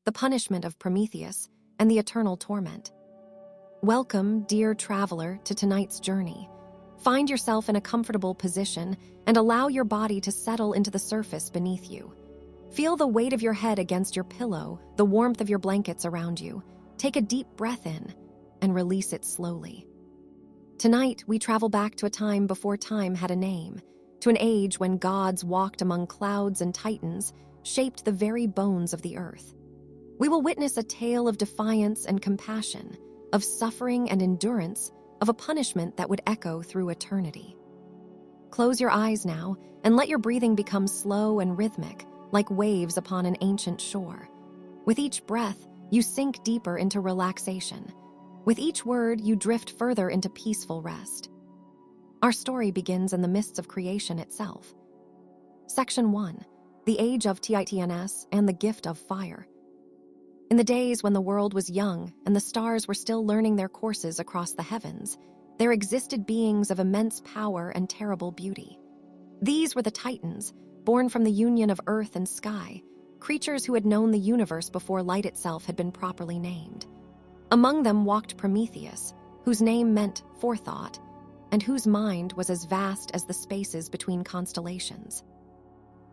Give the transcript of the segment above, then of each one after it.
the punishment of Prometheus, and the eternal torment. Welcome, dear traveler, to tonight's journey. Find yourself in a comfortable position and allow your body to settle into the surface beneath you. Feel the weight of your head against your pillow, the warmth of your blankets around you. Take a deep breath in and release it slowly. Tonight, we travel back to a time before time had a name, to an age when gods walked among clouds and titans, shaped the very bones of the earth. We will witness a tale of defiance and compassion, of suffering and endurance, of a punishment that would echo through eternity. Close your eyes now and let your breathing become slow and rhythmic, like waves upon an ancient shore. With each breath, you sink deeper into relaxation. With each word, you drift further into peaceful rest. Our story begins in the mists of creation itself. Section 1. The Age of Titans and the Gift of Fire. In the days when the world was young and the stars were still learning their courses across the heavens, there existed beings of immense power and terrible beauty. These were the Titans, born from the union of earth and sky, creatures who had known the universe before light itself had been properly named. Among them walked Prometheus, whose name meant forethought, and whose mind was as vast as the spaces between constellations.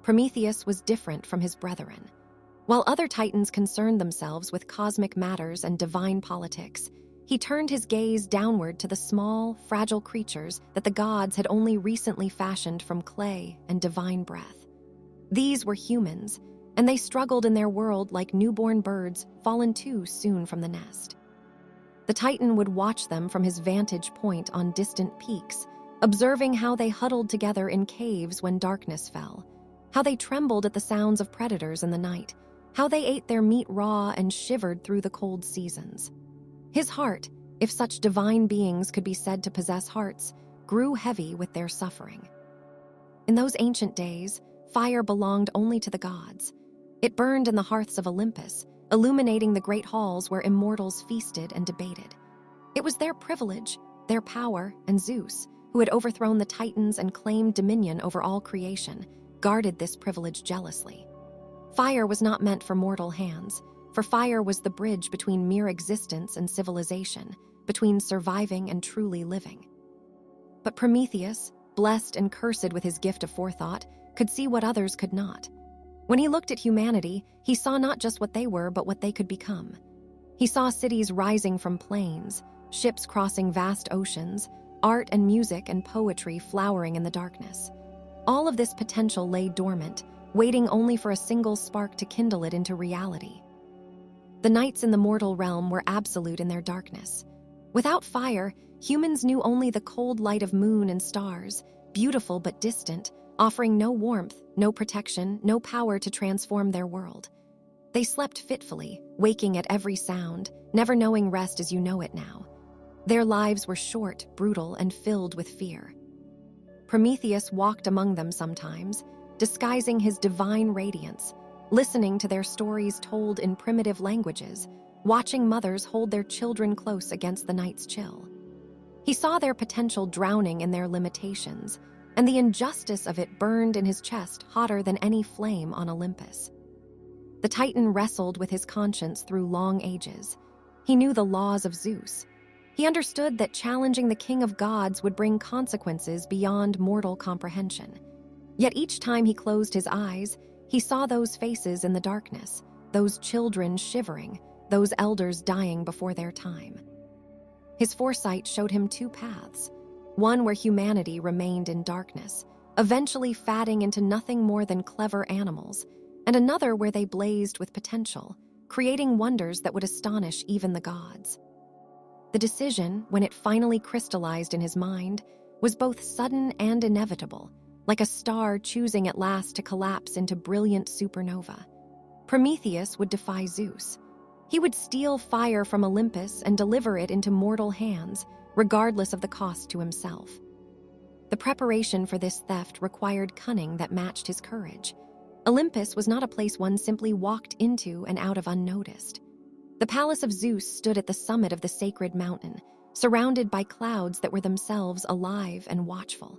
Prometheus was different from his brethren. While other titans concerned themselves with cosmic matters and divine politics, he turned his gaze downward to the small, fragile creatures that the gods had only recently fashioned from clay and divine breath. These were humans, and they struggled in their world like newborn birds fallen too soon from the nest. The Titan would watch them from his vantage point on distant peaks, observing how they huddled together in caves when darkness fell, how they trembled at the sounds of predators in the night, how they ate their meat raw and shivered through the cold seasons. His heart, if such divine beings could be said to possess hearts, grew heavy with their suffering. In those ancient days, fire belonged only to the gods. It burned in the hearths of Olympus, illuminating the great halls where immortals feasted and debated. It was their privilege, their power, and Zeus, who had overthrown the Titans and claimed dominion over all creation, guarded this privilege jealously. Fire was not meant for mortal hands, for fire was the bridge between mere existence and civilization, between surviving and truly living. But Prometheus, blessed and cursed with his gift of forethought, could see what others could not. When he looked at humanity, he saw not just what they were, but what they could become. He saw cities rising from plains, ships crossing vast oceans, art and music and poetry flowering in the darkness. All of this potential lay dormant, waiting only for a single spark to kindle it into reality. The nights in the mortal realm were absolute in their darkness. Without fire, humans knew only the cold light of moon and stars, beautiful but distant, offering no warmth, no protection, no power to transform their world. They slept fitfully, waking at every sound, never knowing rest as you know it now. Their lives were short, brutal, and filled with fear. Prometheus walked among them sometimes, disguising his divine radiance, listening to their stories told in primitive languages, watching mothers hold their children close against the night's chill. He saw their potential drowning in their limitations, and the injustice of it burned in his chest hotter than any flame on Olympus. The Titan wrestled with his conscience through long ages. He knew the laws of Zeus. He understood that challenging the king of gods would bring consequences beyond mortal comprehension. Yet each time he closed his eyes, he saw those faces in the darkness, those children shivering, those elders dying before their time. His foresight showed him two paths, one where humanity remained in darkness, eventually fatting into nothing more than clever animals, and another where they blazed with potential, creating wonders that would astonish even the gods. The decision, when it finally crystallized in his mind, was both sudden and inevitable, like a star choosing at last to collapse into brilliant supernova. Prometheus would defy Zeus. He would steal fire from Olympus and deliver it into mortal hands, regardless of the cost to himself. The preparation for this theft required cunning that matched his courage. Olympus was not a place one simply walked into and out of unnoticed. The palace of Zeus stood at the summit of the sacred mountain, surrounded by clouds that were themselves alive and watchful.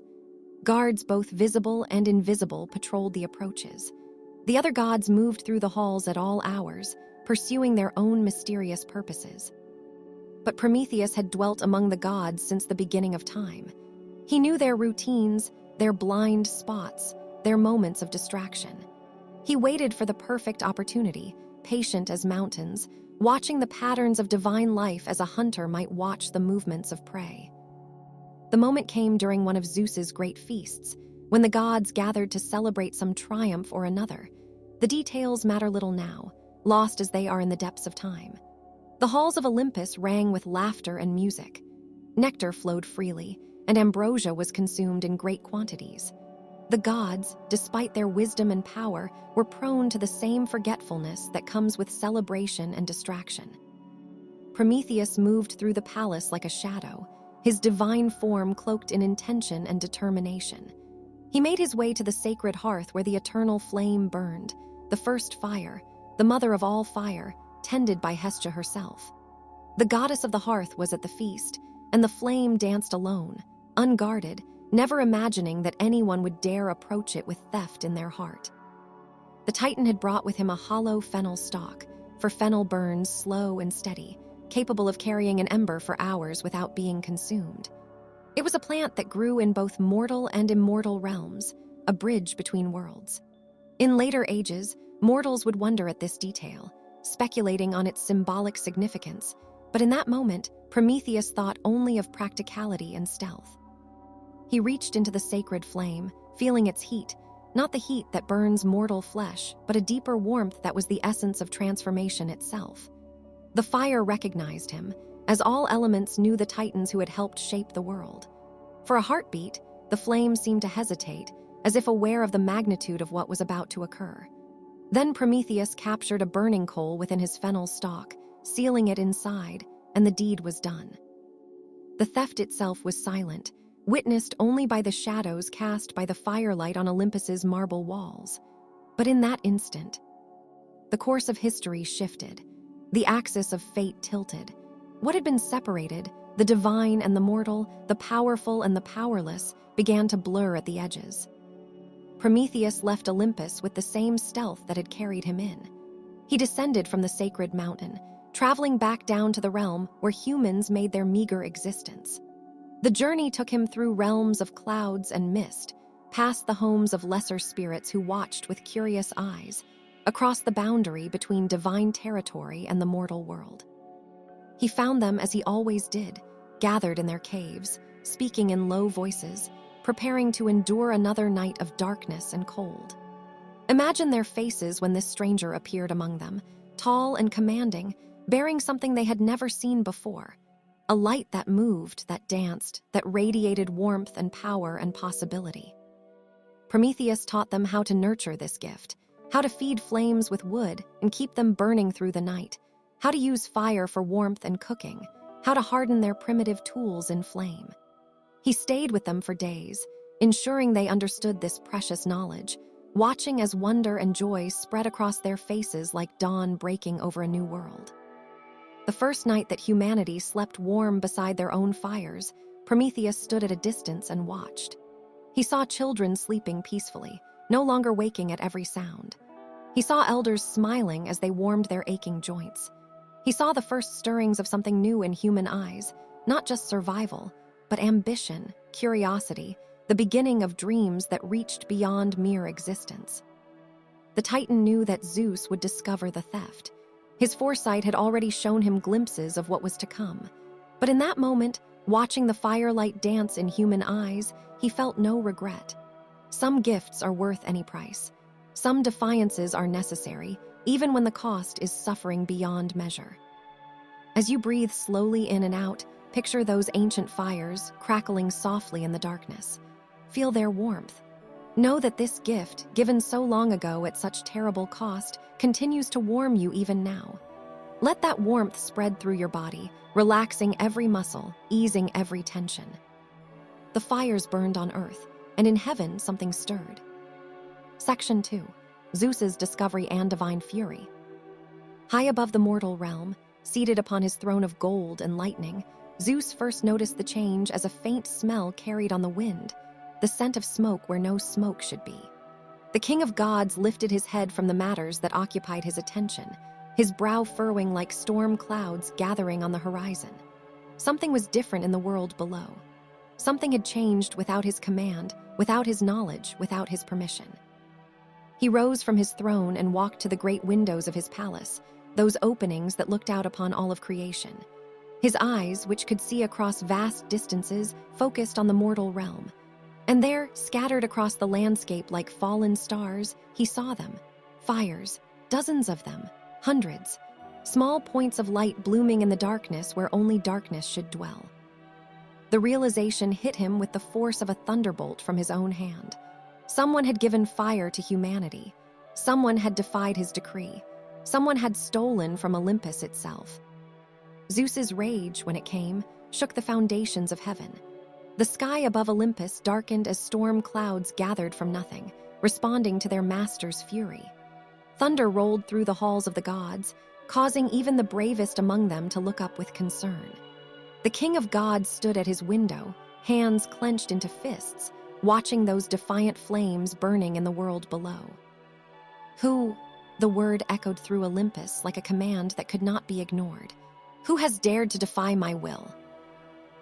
Guards, both visible and invisible, patrolled the approaches. The other gods moved through the halls at all hours, pursuing their own mysterious purposes. But Prometheus had dwelt among the gods since the beginning of time. He knew their routines, their blind spots, their moments of distraction. He waited for the perfect opportunity, patient as mountains, watching the patterns of divine life as a hunter might watch the movements of prey. The moment came during one of Zeus's great feasts, when the gods gathered to celebrate some triumph or another. The details matter little now, lost as they are in the depths of time. The halls of Olympus rang with laughter and music. Nectar flowed freely, and ambrosia was consumed in great quantities. The gods, despite their wisdom and power, were prone to the same forgetfulness that comes with celebration and distraction. Prometheus moved through the palace like a shadow, his divine form cloaked in intention and determination. He made his way to the sacred hearth where the eternal flame burned, the first fire, the mother of all fire, tended by Hestia herself. The goddess of the hearth was at the feast, and the flame danced alone, unguarded, never imagining that anyone would dare approach it with theft in their heart. The Titan had brought with him a hollow fennel stalk, for fennel burns slow and steady, capable of carrying an ember for hours without being consumed. It was a plant that grew in both mortal and immortal realms, a bridge between worlds. In later ages, mortals would wonder at this detail, speculating on its symbolic significance, but in that moment, Prometheus thought only of practicality and stealth. He reached into the sacred flame, feeling its heat, not the heat that burns mortal flesh, but a deeper warmth that was the essence of transformation itself. The fire recognized him, as all elements knew the titans who had helped shape the world. For a heartbeat, the flame seemed to hesitate, as if aware of the magnitude of what was about to occur. Then Prometheus captured a burning coal within his fennel stalk, sealing it inside, and the deed was done. The theft itself was silent, witnessed only by the shadows cast by the firelight on Olympus's marble walls. But in that instant, the course of history shifted. The axis of fate tilted. What had been separated, the divine and the mortal, the powerful and the powerless, began to blur at the edges. Prometheus left Olympus with the same stealth that had carried him in. He descended from the sacred mountain, traveling back down to the realm where humans made their meager existence. The journey took him through realms of clouds and mist, past the homes of lesser spirits who watched with curious eyes, across the boundary between divine territory and the mortal world. He found them as he always did, gathered in their caves, speaking in low voices, preparing to endure another night of darkness and cold. Imagine their faces when this stranger appeared among them, tall and commanding, bearing something they had never seen before, a light that moved, that danced, that radiated warmth and power and possibility. Prometheus taught them how to nurture this gift, how to feed flames with wood and keep them burning through the night, how to use fire for warmth and cooking, how to harden their primitive tools in flame. He stayed with them for days, ensuring they understood this precious knowledge, watching as wonder and joy spread across their faces like dawn breaking over a new world. The first night that humanity slept warm beside their own fires, Prometheus stood at a distance and watched. He saw children sleeping peacefully, no longer waking at every sound. He saw elders smiling as they warmed their aching joints. He saw the first stirrings of something new in human eyes, not just survival, but ambition, curiosity, the beginning of dreams that reached beyond mere existence. The Titan knew that Zeus would discover the theft. His foresight had already shown him glimpses of what was to come. But in that moment, watching the firelight dance in human eyes, he felt no regret. Some gifts are worth any price. Some defiances are necessary, even when the cost is suffering beyond measure. As you breathe slowly in and out, picture those ancient fires crackling softly in the darkness. Feel their warmth. Know that this gift, given so long ago at such terrible cost, continues to warm you even now. Let that warmth spread through your body, relaxing every muscle, easing every tension. The fires burned on earth, and in heaven something stirred. Section 2. Zeus's discovery and divine fury. High above the mortal realm, seated upon his throne of gold and lightning, Zeus first noticed the change as a faint smell carried on the wind, the scent of smoke where no smoke should be. The king of gods lifted his head from the matters that occupied his attention. his brow furrowing like storm clouds gathering on the horizon. Something was different in the world below. Something had changed without his command, without his knowledge, without his permission. He rose from his throne and walked to the great windows of his palace, those openings that looked out upon all of creation. His eyes, which could see across vast distances, focused on the mortal realm. And there, scattered across the landscape like fallen stars, he saw them. Fires, dozens of them, hundreds. Small points of light blooming in the darkness where only darkness should dwell. The realization hit him with the force of a thunderbolt from his own hand. Someone had given fire to humanity. Someone had defied his decree. Someone had stolen from Olympus itself. Zeus's rage, when it came, shook the foundations of heaven. The sky above Olympus darkened as storm clouds gathered from nothing, responding to their master's fury. Thunder rolled through the halls of the gods, causing even the bravest among them to look up with concern. The king of gods stood at his window, hands clenched into fists, watching those defiant flames burning in the world below. Who? The word echoed through Olympus like a command that could not be ignored. Who has dared to defy my will?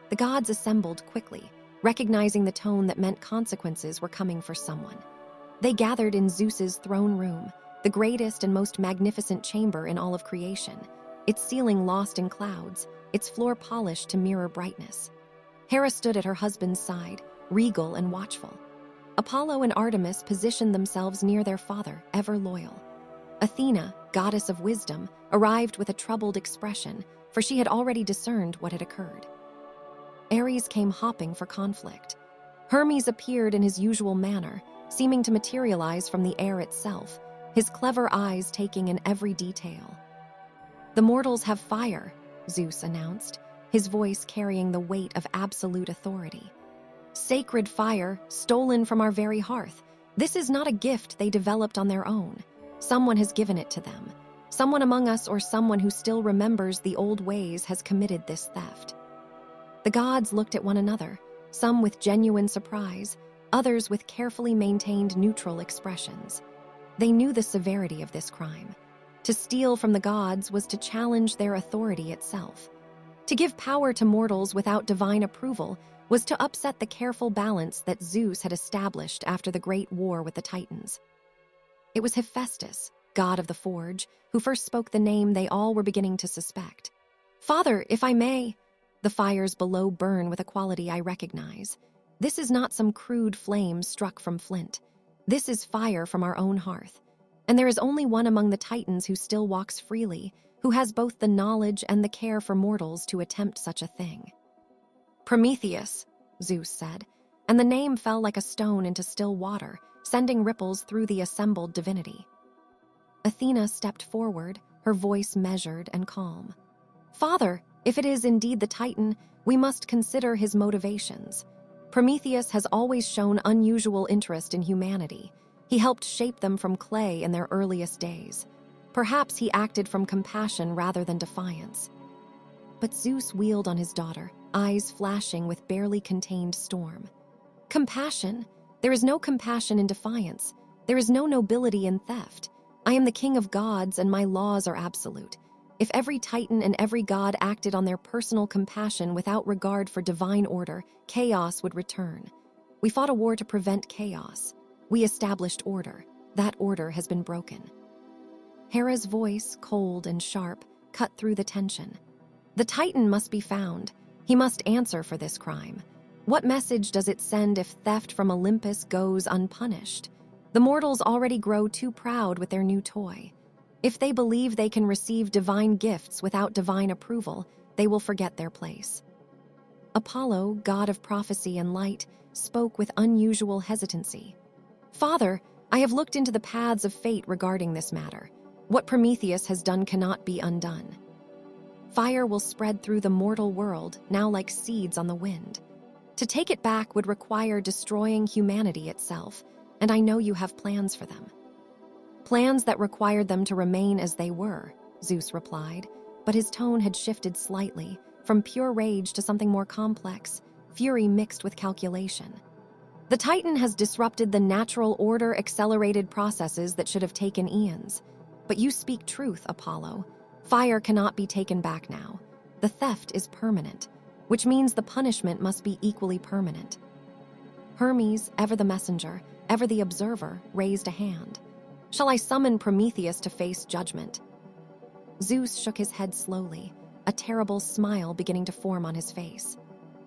The gods assembled quickly, recognizing the tone that meant consequences were coming for someone. They gathered in Zeus's throne room, the greatest and most magnificent chamber in all of creation, its ceiling lost in clouds, its floor polished to mirror brightness. Hera stood at her husband's side, regal and watchful. Apollo and Artemis positioned themselves near their father, ever loyal. Athena, goddess of wisdom, arrived with a troubled expression, for she had already discerned what had occurred. Ares came hopping for conflict. Hermes appeared in his usual manner, seeming to materialize from the air itself, his clever eyes taking in every detail. "The mortals have fire," Zeus announced, his voice carrying the weight of absolute authority. "Sacred fire, stolen from our very hearth. This is not a gift they developed on their own. Someone has given it to them. Someone among us or someone who still remembers the old ways has committed this theft." The gods looked at one another, some with genuine surprise, others with carefully maintained neutral expressions. They knew the severity of this crime. To steal from the gods was to challenge their authority itself. To give power to mortals without divine approval was to upset the careful balance that Zeus had established after the great war with the Titans. It was Hephaestus, god of the forge, who first spoke the name they all were beginning to suspect. "Father, if I may," the fires below burn with a quality I recognize. This is not some crude flame struck from flint. This is fire from our own hearth. And there is only one among the Titans who still walks freely, who has both the knowledge and the care for mortals to attempt such a thing. "Prometheus," Zeus said, and the name fell like a stone into still water, sending ripples through the assembled divinity. Athena stepped forward, her voice measured and calm. "Father, if it is indeed the Titan, we must consider his motivations. Prometheus has always shown unusual interest in humanity. He helped shape them from clay in their earliest days. Perhaps he acted from compassion rather than defiance." But Zeus wheeled on his daughter, eyes flashing with barely contained storm. "Compassion? There is no compassion in defiance. There is no nobility in theft. I am the king of gods, and my laws are absolute. If every Titan and every god acted on their personal compassion without regard for divine order, chaos would return. We fought a war to prevent chaos. We established order. That order has been broken." Hera's voice, cold and sharp, cut through the tension. "The Titan must be found. He must answer for this crime. What message does it send if theft from Olympus goes unpunished? The mortals already grow too proud with their new toy. If they believe they can receive divine gifts without divine approval, they will forget their place." Apollo, god of prophecy and light, spoke with unusual hesitancy. "Father, I have looked into the paths of fate regarding this matter. What Prometheus has done cannot be undone. Fire will spread through the mortal world, now like seeds on the wind. To take it back would require destroying humanity itself, and I know you have plans for them." "Plans that required them to remain as they were," Zeus replied, but his tone had shifted slightly, from pure rage to something more complex, fury mixed with calculation. "The Titan has disrupted the natural order accelerated processes that should have taken eons. But you speak truth, Apollo. Fire cannot be taken back now. The theft is permanent, which means the punishment must be equally permanent. Hermes, ever the messenger, ever the observer, raised a hand. Shall I summon Prometheus to face judgment? Zeus shook his head slowly, a terrible smile beginning to form on his face.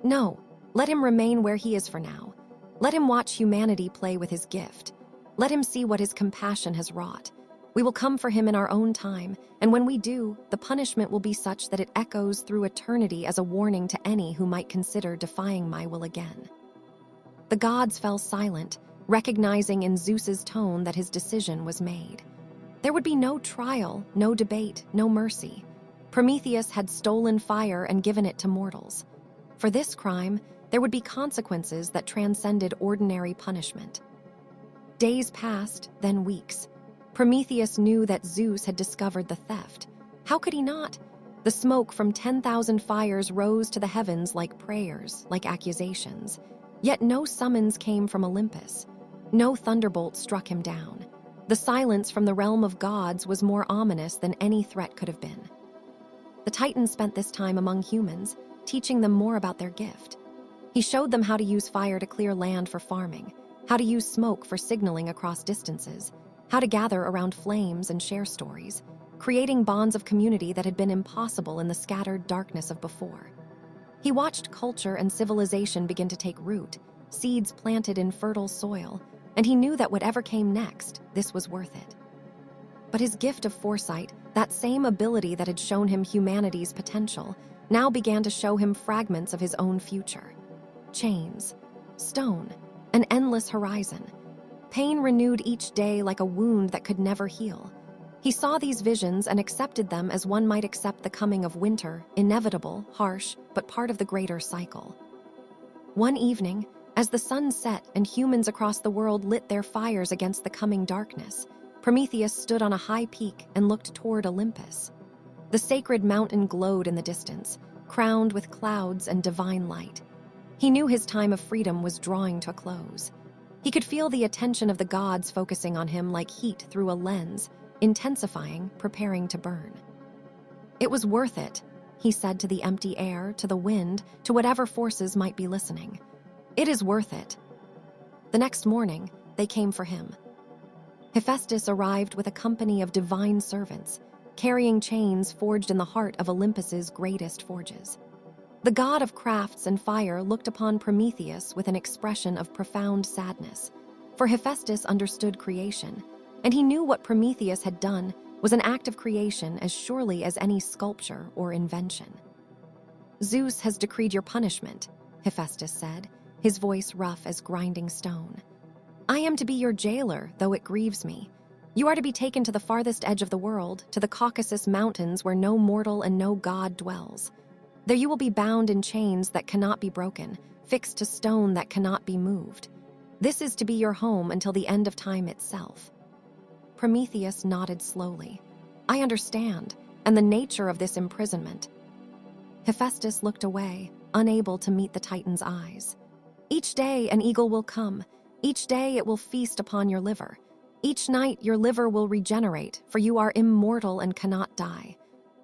No, let him remain where he is for now. Let him watch humanity play with his gift. Let him see what his compassion has wrought. We will come for him in our own time, and when we do, the punishment will be such that it echoes through eternity as a warning to any who might consider defying my will again. The gods fell silent, recognizing in Zeus's tone that his decision was made. There would be no trial, no debate, no mercy. Prometheus had stolen fire and given it to mortals. For this crime, there would be consequences that transcended ordinary punishment. Days passed, then weeks. Prometheus knew that Zeus had discovered the theft. How could he not? The smoke from 10,000 fires rose to the heavens like prayers, like accusations. Yet no summons came from Olympus. No thunderbolt struck him down. The silence from the realm of gods was more ominous than any threat could have been. The Titan spent this time among humans, teaching them more about their gift. He showed them how to use fire to clear land for farming, how to use smoke for signaling across distances, how to gather around flames and share stories, creating bonds of community that had been impossible in the scattered darkness of before. He watched culture and civilization begin to take root, seeds planted in fertile soil, and he knew that whatever came next, this was worth it. But his gift of foresight, that same ability that had shown him humanity's potential, now began to show him fragments of his own future. Chains, stone, an endless horizon. Pain renewed each day like a wound that could never heal. He saw these visions and accepted them as one might accept the coming of winter, inevitable, harsh, but part of the greater cycle. One evening, as the sun set and humans across the world lit their fires against the coming darkness, Prometheus stood on a high peak and looked toward Olympus. The sacred mountain glowed in the distance, crowned with clouds and divine light. He knew his time of freedom was drawing to a close. He could feel the attention of the gods focusing on him like heat through a lens, intensifying, preparing to burn. It was worth it, he said to the empty air, to the wind, to whatever forces might be listening. It is worth it. The next morning, they came for him. Hephaestus arrived with a company of divine servants, carrying chains forged in the heart of Olympus's greatest forges. The god of crafts and fire looked upon Prometheus with an expression of profound sadness, for Hephaestus understood creation, and he knew what Prometheus had done was an act of creation as surely as any sculpture or invention. Zeus has decreed your punishment, Hephaestus said, his voice rough as grinding stone. I am to be your jailer, though it grieves me. You are to be taken to the farthest edge of the world, to the Caucasus Mountains where no mortal and no god dwells. There you will be bound in chains that cannot be broken, fixed to stone that cannot be moved. This is to be your home until the end of time itself. Prometheus nodded slowly. I understand, and the nature of this imprisonment. Hephaestus looked away, unable to meet the Titan's eyes. Each day an eagle will come. Each day it will feast upon your liver. Each night your liver will regenerate, for you are immortal and cannot die.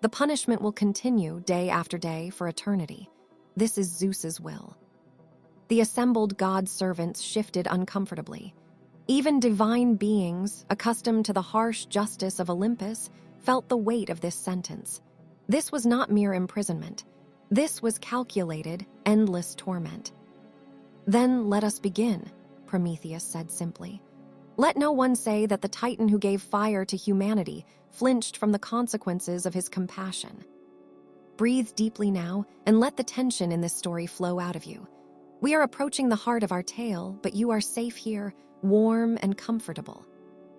The punishment will continue day after day for eternity. This is Zeus's will. The assembled god servants shifted uncomfortably. Even divine beings, accustomed to the harsh justice of Olympus, felt the weight of this sentence. This was not mere imprisonment. This was calculated, endless torment. Then let us begin, Prometheus said simply. Let no one say that the Titan who gave fire to humanity flinched from the consequences of his compassion. Breathe deeply now and let the tension in this story flow out of you. We are approaching the heart of our tale, but you are safe here, warm and comfortable.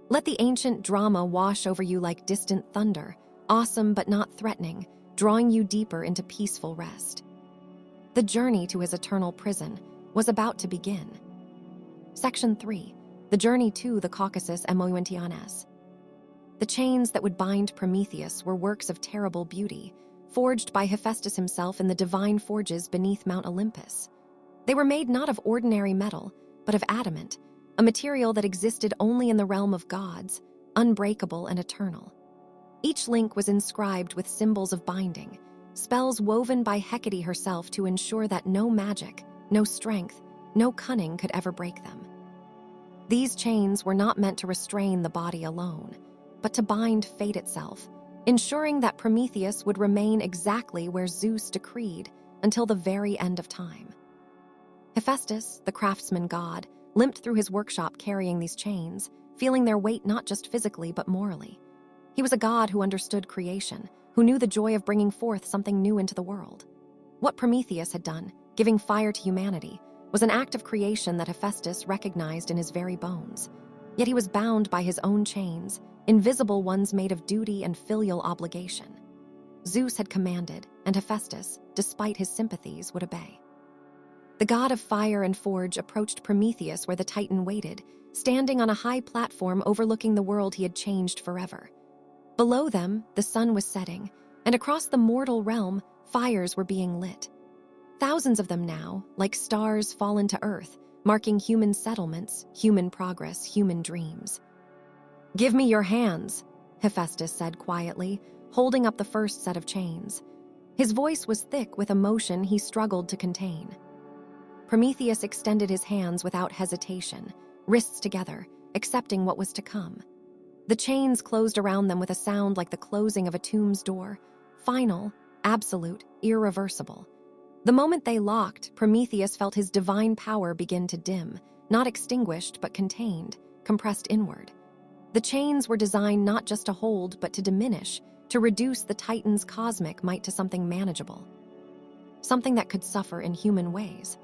Let the ancient drama wash over you like distant thunder, awesome but not threatening, drawing you deeper into peaceful rest. The journey to his eternal prison was about to begin. Section 3. The journey to the Caucasus Mountains. The chains that would bind Prometheus were works of terrible beauty, forged by Hephaestus himself in the divine forges beneath Mount Olympus. They were made not of ordinary metal, but of adamant, a material that existed only in the realm of gods, unbreakable and eternal. Each link was inscribed with symbols of binding, spells woven by Hecate herself to ensure that no magic, no strength, no cunning could ever break them. These chains were not meant to restrain the body alone, but to bind fate itself, ensuring that Prometheus would remain exactly where Zeus decreed until the very end of time. Hephaestus, the craftsman god, limped through his workshop carrying these chains, feeling their weight not just physically but morally. He was a god who understood creation, who knew the joy of bringing forth something new into the world. What Prometheus had done, giving fire to humanity, was an act of creation that Hephaestus recognized in his very bones. Yet he was bound by his own chains, invisible ones made of duty and filial obligation. Zeus had commanded, and Hephaestus, despite his sympathies, would obey. The god of fire and forge approached Prometheus where the Titan waited, standing on a high platform overlooking the world he had changed forever. Below them, the sun was setting, and across the mortal realm, fires were being lit. Thousands of them now, like stars fallen to earth, marking human settlements, human progress, human dreams. "Give me your hands," Hephaestus said quietly, holding up the first set of chains. His voice was thick with emotion he struggled to contain. Prometheus extended his hands without hesitation, wrists together, accepting what was to come. The chains closed around them with a sound like the closing of a tomb's door, final, absolute, irreversible. The moment they locked, Prometheus felt his divine power begin to dim, not extinguished but contained, compressed inward. The chains were designed not just to hold but to diminish, to reduce the Titan's cosmic might to something manageable. Something that could suffer in human ways.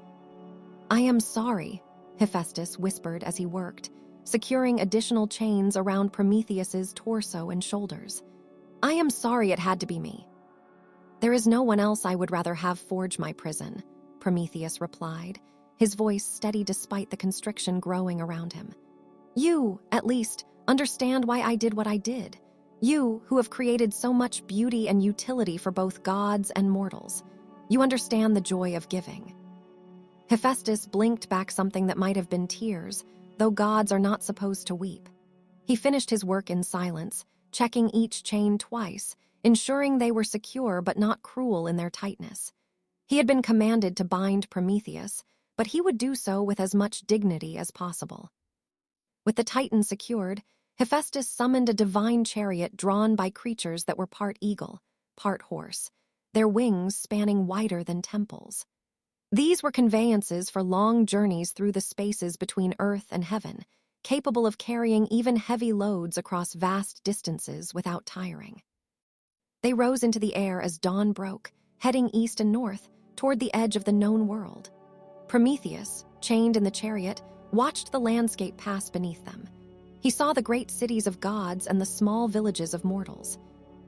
"I am sorry," Hephaestus whispered as he worked, securing additional chains around Prometheus's torso and shoulders. "I am sorry it had to be me." "There is no one else I would rather have forge my prison," Prometheus replied, his voice steady despite the constriction growing around him. "You, at least, understand why I did what I did. You, who have created so much beauty and utility for both gods and mortals. You understand the joy of giving." Hephaestus blinked back something that might have been tears, though gods are not supposed to weep. He finished his work in silence, checking each chain twice, ensuring they were secure but not cruel in their tightness. He had been commanded to bind Prometheus, but he would do so with as much dignity as possible. With the Titan secured, Hephaestus summoned a divine chariot drawn by creatures that were part eagle, part horse, their wings spanning wider than temples. These were conveyances for long journeys through the spaces between earth and heaven, capable of carrying even heavy loads across vast distances without tiring. They rose into the air as dawn broke, heading east and north, toward the edge of the known world. Prometheus, chained in the chariot, watched the landscape pass beneath them. He saw the great cities of gods and the small villages of mortals.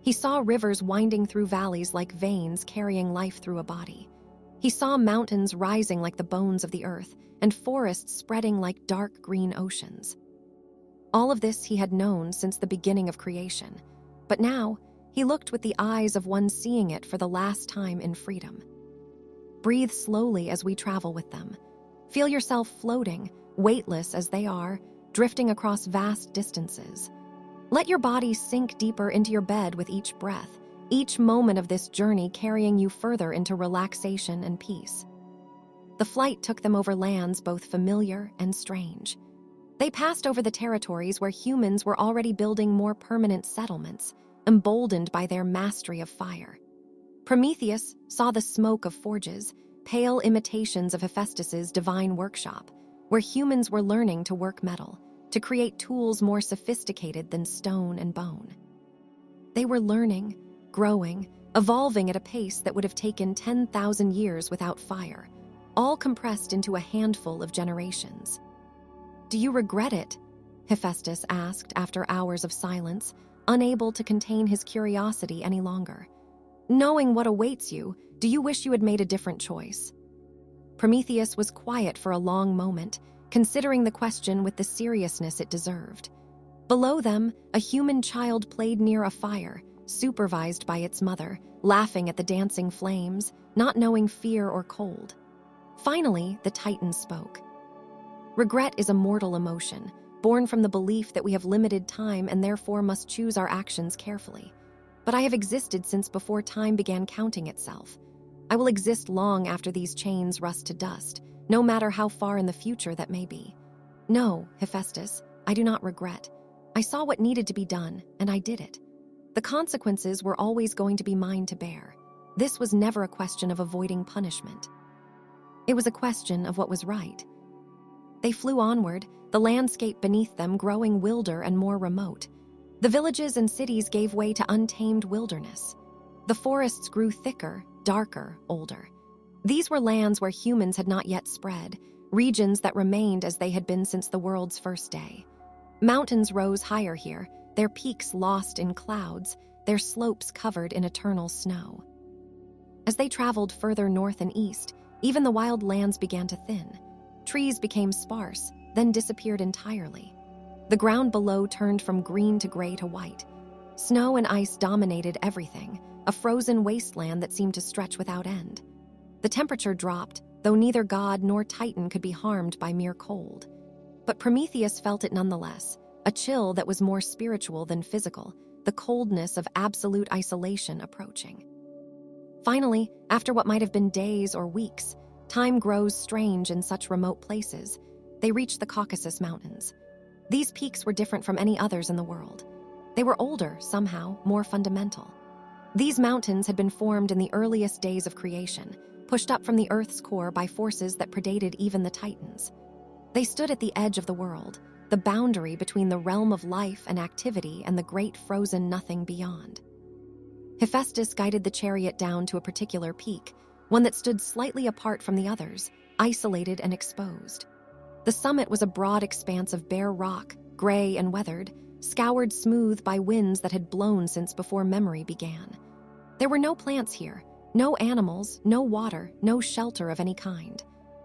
He saw rivers winding through valleys like veins carrying life through a body. He saw mountains rising like the bones of the earth, and forests spreading like dark green oceans. All of this he had known since the beginning of creation, but now he looked with the eyes of one seeing it for the last time in freedom. Breathe slowly as we travel with them. Feel yourself floating, weightless as they are, drifting across vast distances. Let your body sink deeper into your bed with each breath, each moment of this journey carrying you further into relaxation and peace. The flight took them over lands both familiar and strange. They passed over the territories where humans were already building more permanent settlements, emboldened by their mastery of fire. Prometheus saw the smoke of forges, pale imitations of Hephaestus's divine workshop, where humans were learning to work metal, to create tools more sophisticated than stone and bone. They were learning, growing, evolving at a pace that would have taken 10,000 years without fire, all compressed into a handful of generations. "Do you regret it?" Hephaestus asked after hours of silence, unable to contain his curiosity any longer. "Knowing what awaits you, do you wish you had made a different choice?" Prometheus was quiet for a long moment, considering the question with the seriousness it deserved. Below them, a human child played near a fire, supervised by its mother, laughing at the dancing flames, not knowing fear or cold. Finally, the Titan spoke. "Regret is a mortal emotion, born from the belief that we have limited time and therefore must choose our actions carefully. But I have existed since before time began counting itself. I will exist long after these chains rust to dust, no matter how far in the future that may be. No, Hephaestus, I do not regret. I saw what needed to be done, and I did it. The consequences were always going to be mine to bear. This was never a question of avoiding punishment. It was a question of what was right. They flew onward, the landscape beneath them growing wilder and more remote. The villages and cities gave way to untamed wilderness. The forests grew thicker, darker, older. These were lands where humans had not yet spread, regions that remained as they had been since the world's first day. Mountains rose higher here, their peaks lost in clouds, their slopes covered in eternal snow. As they traveled further north and east, even the wild lands began to thin. Trees became sparse, then disappeared entirely. The ground below turned from green to gray to white. Snow and ice dominated everything, a frozen wasteland that seemed to stretch without end. The temperature dropped, though neither god nor titan could be harmed by mere cold. But Prometheus felt it nonetheless, a chill that was more spiritual than physical, the coldness of absolute isolation approaching. Finally, after what might have been days or weeks, time grows strange in such remote places. They reached the Caucasus Mountains. These peaks were different from any others in the world. They were older, somehow, more fundamental. These mountains had been formed in the earliest days of creation, pushed up from the Earth's core by forces that predated even the Titans. They stood at the edge of the world, the boundary between the realm of life and activity and the great frozen nothing beyond. Hephaestus guided the chariot down to a particular peak, one that stood slightly apart from the others, isolated and exposed. The summit was a broad expanse of bare rock, gray and weathered, scoured smooth by winds that had blown since before memory began. There were no plants here, no animals, no water, no shelter of any kind.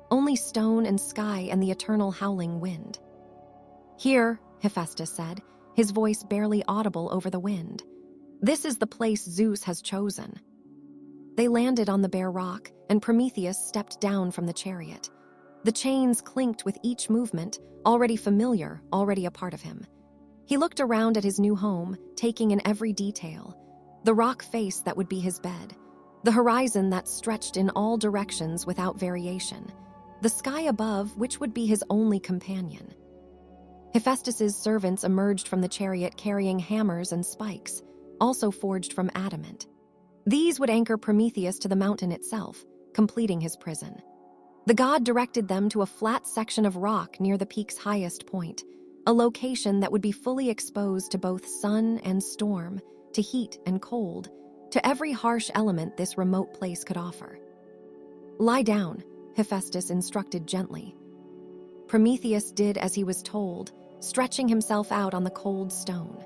Only stone and sky and the eternal howling wind. "Here," Hephaestus said, his voice barely audible over the wind. "This is the place Zeus has chosen." They landed on the bare rock, and Prometheus stepped down from the chariot. The chains clinked with each movement, already familiar, already a part of him. He looked around at his new home, taking in every detail. The rock face that would be his bed. The horizon that stretched in all directions without variation. The sky above, which would be his only companion. Hephaestus's servants emerged from the chariot carrying hammers and spikes, also forged from adamant. These would anchor Prometheus to the mountain itself, completing his prison. The god directed them to a flat section of rock near the peak's highest point, a location that would be fully exposed to both sun and storm, to heat and cold, to every harsh element this remote place could offer. "Lie down," Hephaestus instructed gently. Prometheus did as he was told, stretching himself out on the cold stone.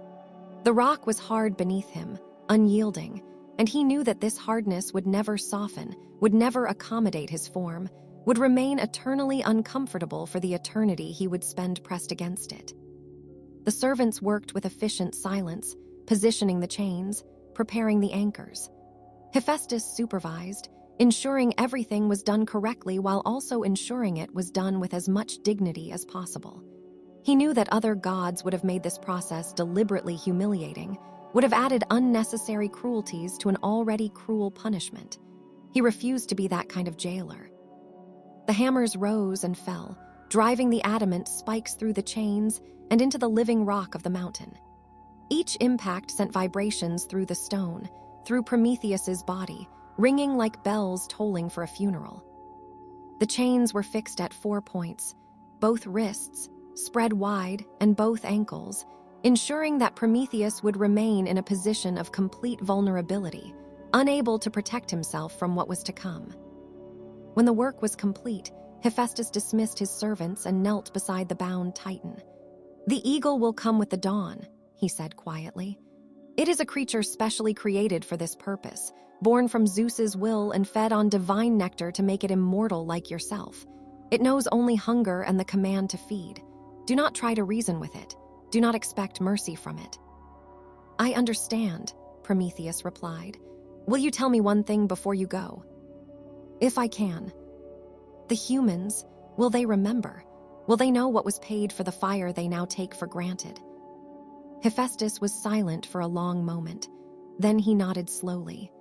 The rock was hard beneath him, unyielding, and he knew that this hardness would never soften, would never accommodate his form, would remain eternally uncomfortable for the eternity he would spend pressed against it. The servants worked with efficient silence, positioning the chains, preparing the anchors. Hephaestus supervised, ensuring everything was done correctly while also ensuring it was done with as much dignity as possible. He knew that other gods would have made this process deliberately humiliating, would have added unnecessary cruelties to an already cruel punishment. He refused to be that kind of jailer. The hammers rose and fell, driving the adamant spikes through the chains and into the living rock of the mountain. Each impact sent vibrations through the stone, through Prometheus's body, ringing like bells tolling for a funeral. The chains were fixed at 4 points, both wrists, spread wide, and both ankles, ensuring that Prometheus would remain in a position of complete vulnerability, unable to protect himself from what was to come. When the work was complete, Hephaestus dismissed his servants and knelt beside the bound Titan. "The eagle will come with the dawn," he said quietly. "It is a creature specially created for this purpose, born from Zeus's will and fed on divine nectar to make it immortal like yourself. It knows only hunger and the command to feed. Do not try to reason with it. Do not expect mercy from it." "I understand," Prometheus replied. "Will you tell me one thing before you go?" "If I can. The humans, will they remember? Will they know what was paid for the fire they now take for granted?" Hephaestus was silent for a long moment. Then he nodded slowly.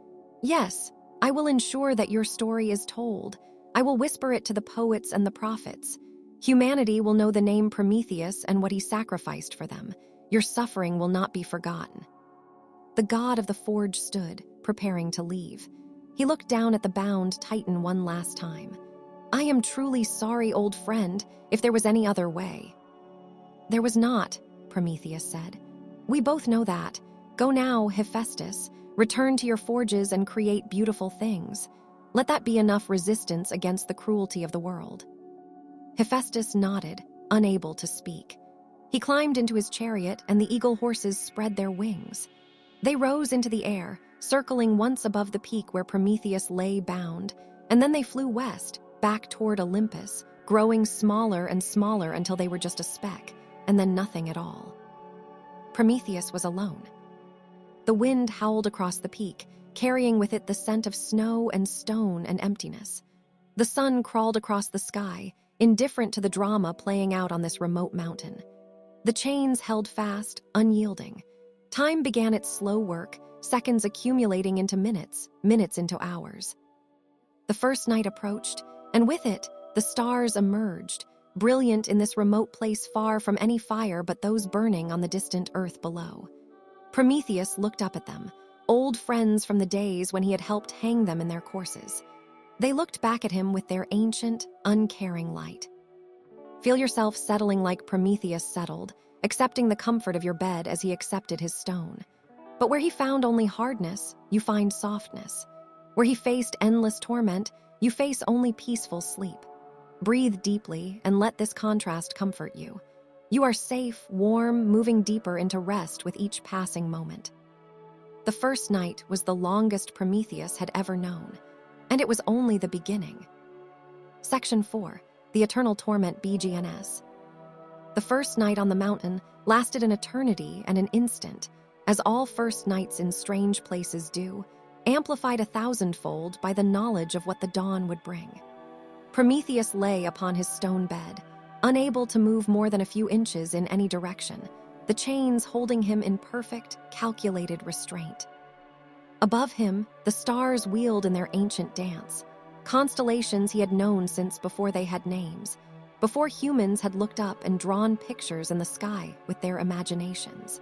Yes, I will ensure that your story is told. I will whisper it to the poets and the prophets. Humanity will know the name Prometheus and what he sacrificed for them. Your suffering will not be forgotten. The god of the forge stood, preparing to leave. He looked down at the bound Titan one last time. I am truly sorry, old friend, if there was any other way. There was not, Prometheus said. We both know that. Go now, Hephaestus. Return to your forges and create beautiful things. Let that be enough resistance against the cruelty of the world. Hephaestus nodded, unable to speak. He climbed into his chariot, and the eagle horses spread their wings. They rose into the air, circling once above the peak where Prometheus lay bound, and then they flew west, back toward Olympus, growing smaller and smaller until they were just a speck, and then nothing at all. Prometheus was alone. The wind howled across the peak, carrying with it the scent of snow and stone and emptiness. The sun crawled across the sky, indifferent to the drama playing out on this remote mountain. The chains held fast, unyielding. Time began its slow work, seconds accumulating into minutes, minutes into hours. The first night approached, and with it, the stars emerged, brilliant in this remote place far from any fire but those burning on the distant earth below. Prometheus looked up at them, old friends from the days when he had helped hang them in their courses. They looked back at him with their ancient, uncaring light. Feel yourself settling like Prometheus settled, accepting the comfort of your bed as he accepted his stone. But where he found only hardness, you find softness. Where he faced endless torment, you face only peaceful sleep. Breathe deeply and let this contrast comfort you. You are safe, warm, moving deeper into rest with each passing moment. The first night was the longest Prometheus had ever known, and it was only the beginning. Section 4, the Eternal Torment BGNS. The first night on the mountain lasted an eternity and an instant, as all first nights in strange places do, amplified 1,000-fold by the knowledge of what the dawn would bring. Prometheus lay upon his stone bed, unable to move more than a few inches in any direction, the chains holding him in perfect, calculated restraint. Above him, the stars wheeled in their ancient dance, constellations he had known since before they had names, before humans had looked up and drawn pictures in the sky with their imaginations.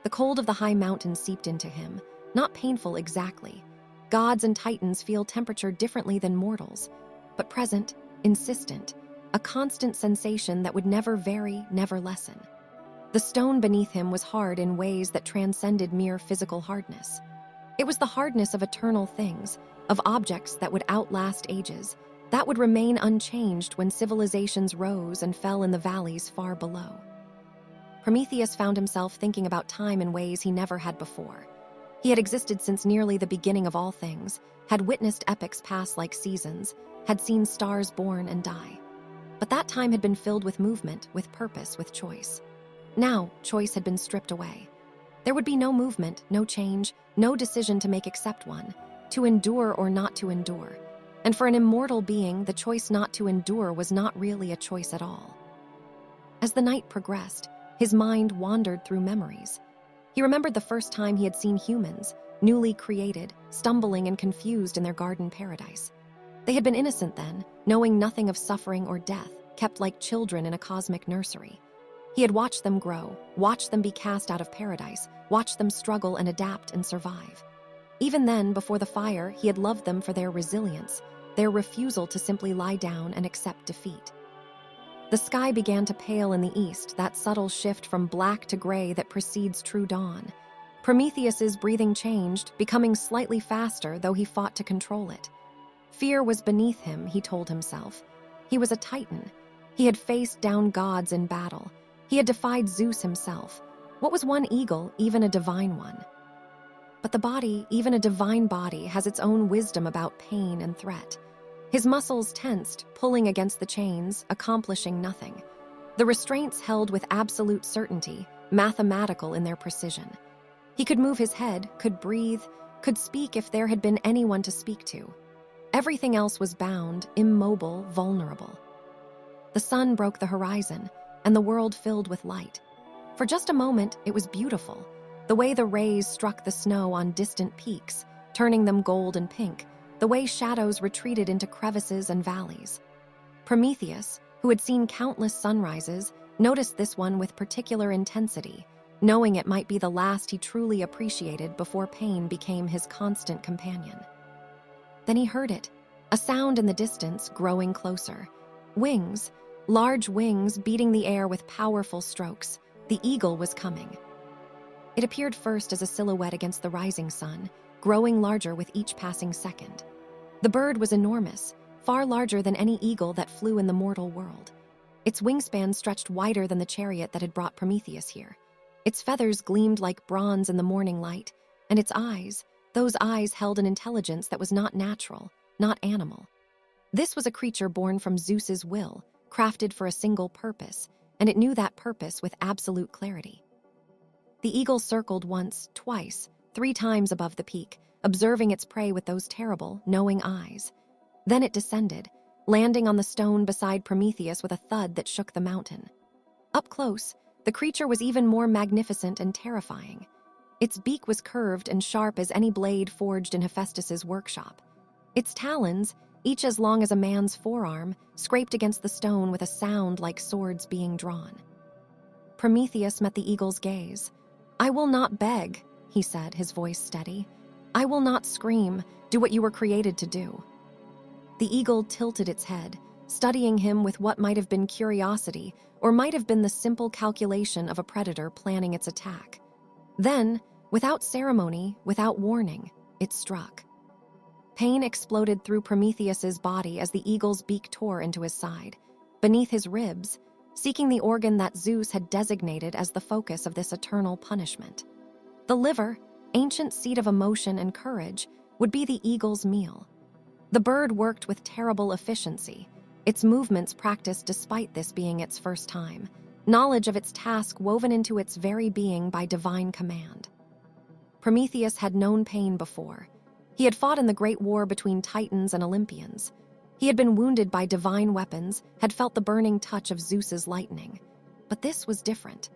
The cold of the high mountain seeped into him, not painful exactly. Gods and titans feel temperature differently than mortals, but present, insistent, a constant sensation that would never vary, never lessen. The stone beneath him was hard in ways that transcended mere physical hardness. It was the hardness of eternal things, of objects that would outlast ages, that would remain unchanged when civilizations rose and fell in the valleys far below. Prometheus found himself thinking about time in ways he never had before. He had existed since nearly the beginning of all things, had witnessed epochs pass like seasons, had seen stars born and die. But that time had been filled with movement, with purpose, with choice. Now, choice had been stripped away. There would be no movement, no change, no decision to make except one, to endure or not to endure. And for an immortal being, the choice not to endure was not really a choice at all. As the night progressed, his mind wandered through memories. He remembered the first time he had seen humans, newly created, stumbling and confused in their garden paradise. They had been innocent then, knowing nothing of suffering or death, kept like children in a cosmic nursery. He had watched them grow, watched them be cast out of paradise, watched them struggle and adapt and survive. Even then, before the fire, he had loved them for their resilience, their refusal to simply lie down and accept defeat. The sky began to pale in the east, that subtle shift from black to gray that precedes true dawn. Prometheus's breathing changed, becoming slightly faster, though he fought to control it. Fear was beneath him, he told himself. He was a titan. He had faced down gods in battle. He had defied Zeus himself. What was one eagle, even a divine one? But the body, even a divine body, has its own wisdom about pain and threat. His muscles tensed, pulling against the chains, accomplishing nothing. The restraints held with absolute certainty, mathematical in their precision. He could move his head, could breathe, could speak if there had been anyone to speak to. Everything else was bound, immobile, vulnerable. The sun broke the horizon, and the world filled with light. For just a moment, it was beautiful. The way the rays struck the snow on distant peaks, turning them gold and pink, the way shadows retreated into crevices and valleys. Prometheus, who had seen countless sunrises, noticed this one with particular intensity, knowing it might be the last he truly appreciated before pain became his constant companion. Then he heard it, a sound in the distance growing closer. Wings, large wings beating the air with powerful strokes. The eagle was coming. It appeared first as a silhouette against the rising sun, growing larger with each passing second. The bird was enormous, far larger than any eagle that flew in the mortal world. Its wingspan stretched wider than the chariot that had brought Prometheus here. Its feathers gleamed like bronze in the morning light, and its eyes, those eyes held an intelligence that was not natural, not animal. This was a creature born from Zeus's will, crafted for a single purpose, and it knew that purpose with absolute clarity. The eagle circled once, twice, 3 times above the peak, observing its prey with those terrible, knowing eyes. Then it descended, landing on the stone beside Prometheus with a thud that shook the mountain. Up close, the creature was even more magnificent and terrifying. Its beak was curved and sharp as any blade forged in Hephaestus's workshop. Its talons, each as long as a man's forearm, scraped against the stone with a sound like swords being drawn. Prometheus met the eagle's gaze. "I will not beg," he said, his voice steady. "I will not scream. Do what you were created to do." The eagle tilted its head, studying him with what might have been curiosity or might have been the simple calculation of a predator planning its attack. Then, without ceremony, without warning, it struck. Pain exploded through Prometheus's body as the eagle's beak tore into his side, beneath his ribs, seeking the organ that Zeus had designated as the focus of this eternal punishment. The liver, ancient seat of emotion and courage, would be the eagle's meal. The bird worked with terrible efficiency, its movements practiced despite this being its first time, knowledge of its task woven into its very being by divine command. Prometheus had known pain before. He had fought in the great war between Titans and Olympians. He had been wounded by divine weapons, had felt the burning touch of Zeus's lightning. But this was different.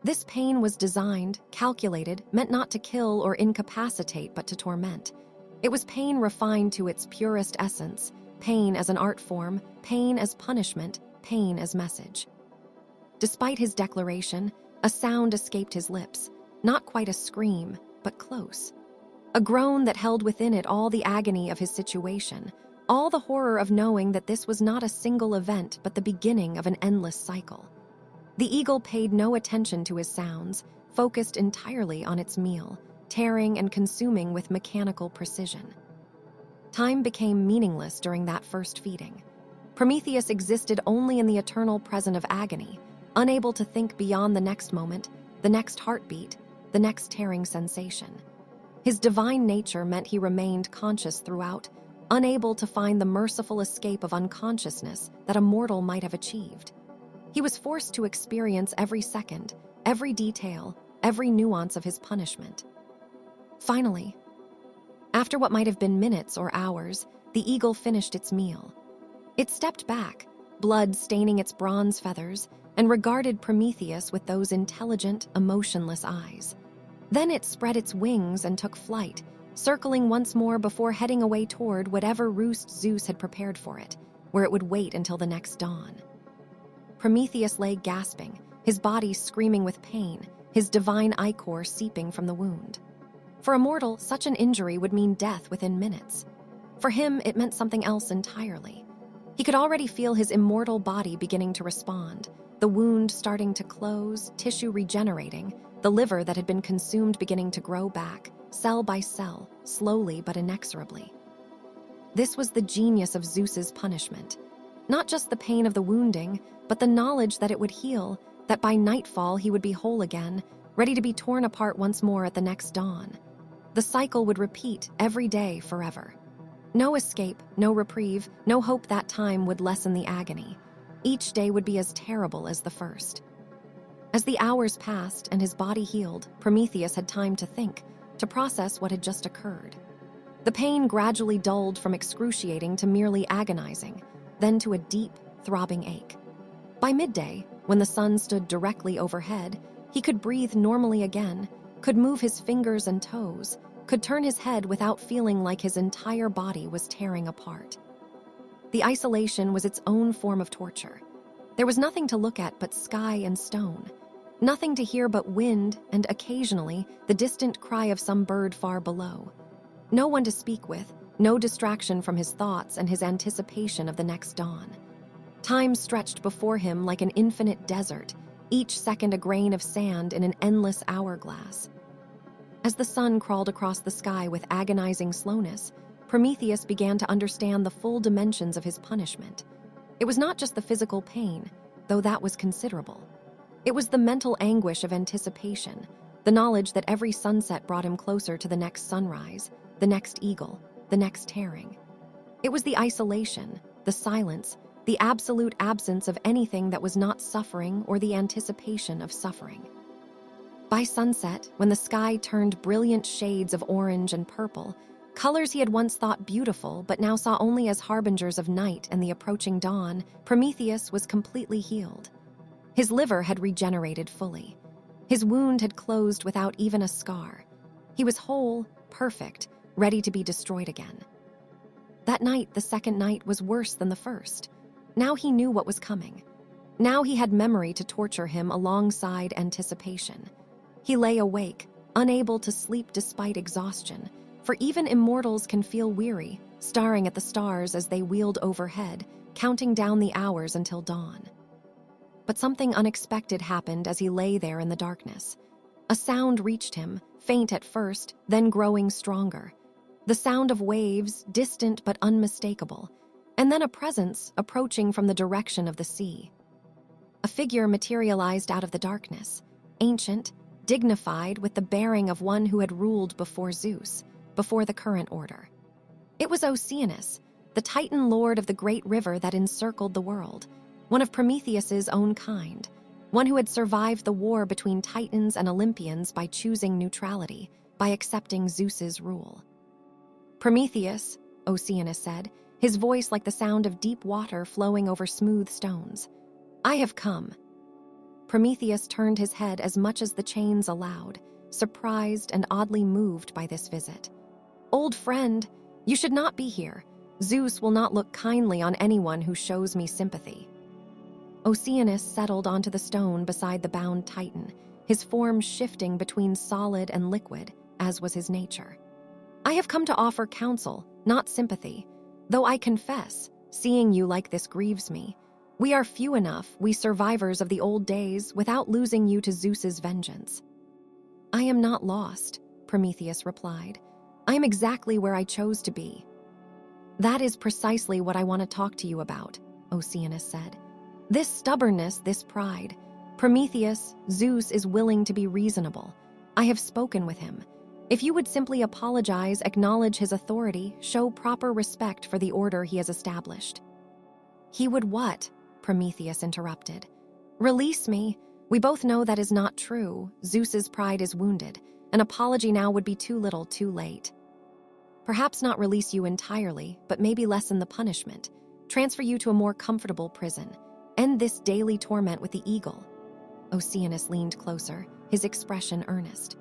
This pain was designed, calculated, meant not to kill or incapacitate but to torment. It was pain refined to its purest essence, pain as an art form, pain as punishment, pain as message. Despite his declaration, a sound escaped his lips, not quite a scream, but close. A groan that held within it all the agony of his situation, all the horror of knowing that this was not a single event but the beginning of an endless cycle. The eagle paid no attention to his sounds, focused entirely on its meal, tearing and consuming with mechanical precision. Time became meaningless during that first feeding. Prometheus existed only in the eternal present of agony, unable to think beyond the next moment, the next heartbeat, the next tearing sensation. His divine nature meant he remained conscious throughout, unable to find the merciful escape of unconsciousness that a mortal might have achieved. He was forced to experience every second, every detail, every nuance of his punishment. Finally, after what might have been minutes or hours, the eagle finished its meal. It stepped back, blood staining its bronze feathers, and regarded Prometheus with those intelligent, emotionless eyes. Then it spread its wings and took flight, circling once more before heading away toward whatever roost Zeus had prepared for it, where it would wait until the next dawn. Prometheus lay gasping, his body screaming with pain, his divine ichor seeping from the wound. For a mortal, such an injury would mean death within minutes. For him, it meant something else entirely. He could already feel his immortal body beginning to respond, the wound starting to close, tissue regenerating, the liver that had been consumed beginning to grow back, cell by cell, slowly but inexorably. This was the genius of Zeus's punishment. Not just the pain of the wounding, but the knowledge that it would heal, that by nightfall he would be whole again, ready to be torn apart once more at the next dawn. The cycle would repeat every day forever. No escape, no reprieve, no hope that time would lessen the agony. Each day would be as terrible as the first. As the hours passed and his body healed, Prometheus had time to think, to process what had just occurred. The pain gradually dulled from excruciating to merely agonizing, then to a deep, throbbing ache. By midday, when the sun stood directly overhead, he could breathe normally again, could move his fingers and toes, could turn his head without feeling like his entire body was tearing apart. The isolation was its own form of torture. There was nothing to look at but sky and stone, nothing to hear but wind and, occasionally, the distant cry of some bird far below. No one to speak with, no distraction from his thoughts and his anticipation of the next dawn. Time stretched before him like an infinite desert, each second a grain of sand in an endless hourglass. As the sun crawled across the sky with agonizing slowness, Prometheus began to understand the full dimensions of his punishment. It was not just the physical pain, though that was considerable. It was the mental anguish of anticipation, the knowledge that every sunset brought him closer to the next sunrise, the next eagle, the next herring. It was the isolation, the silence, the absolute absence of anything that was not suffering or the anticipation of suffering. By sunset, when the sky turned brilliant shades of orange and purple, colors he had once thought beautiful but now saw only as harbingers of night and the approaching dawn, Prometheus was completely healed. His liver had regenerated fully. His wound had closed without even a scar. He was whole, perfect, ready to be destroyed again. That night, the second night, was worse than the first. Now he knew what was coming. Now he had memory to torture him alongside anticipation. He lay awake, unable to sleep despite exhaustion, for even immortals can feel weary, staring at the stars as they wheeled overhead, counting down the hours until dawn. But something unexpected happened as he lay there in the darkness. A sound reached him, faint at first, then growing stronger. The sound of waves, distant but unmistakable, and then a presence approaching from the direction of the sea. A figure materialized out of the darkness, ancient, dignified, with the bearing of one who had ruled before Zeus, before the current order. It was Oceanus, the Titan lord of the great river that encircled the world, one of Prometheus's own kind, one who had survived the war between Titans and Olympians by choosing neutrality, by accepting Zeus's rule. "Prometheus," Oceanus said, his voice like the sound of deep water flowing over smooth stones. "I have come." Prometheus turned his head as much as the chains allowed, surprised and oddly moved by this visit. "Old friend, you should not be here. Zeus will not look kindly on anyone who shows me sympathy." Oceanus settled onto the stone beside the bound Titan, his form shifting between solid and liquid, as was his nature. "I have come to offer counsel, not sympathy. Though I confess, seeing you like this grieves me. We are few enough, we survivors of the old days, without losing you to Zeus's vengeance." "I am not lost," Prometheus replied. "I am exactly where I chose to be." "That is precisely what I want to talk to you about," Oceanus said. "This stubbornness, this pride. Prometheus, Zeus is willing to be reasonable. I have spoken with him. If you would simply apologize, acknowledge his authority, show proper respect for the order he has established." "He would what?" Prometheus interrupted. "Release me. We both know that is not true. Zeus's pride is wounded. An apology now would be too little, too late. Perhaps not release you entirely, but maybe lessen the punishment. Transfer you to a more comfortable prison. End this daily torment with the eagle." Oceanus leaned closer, his expression earnest.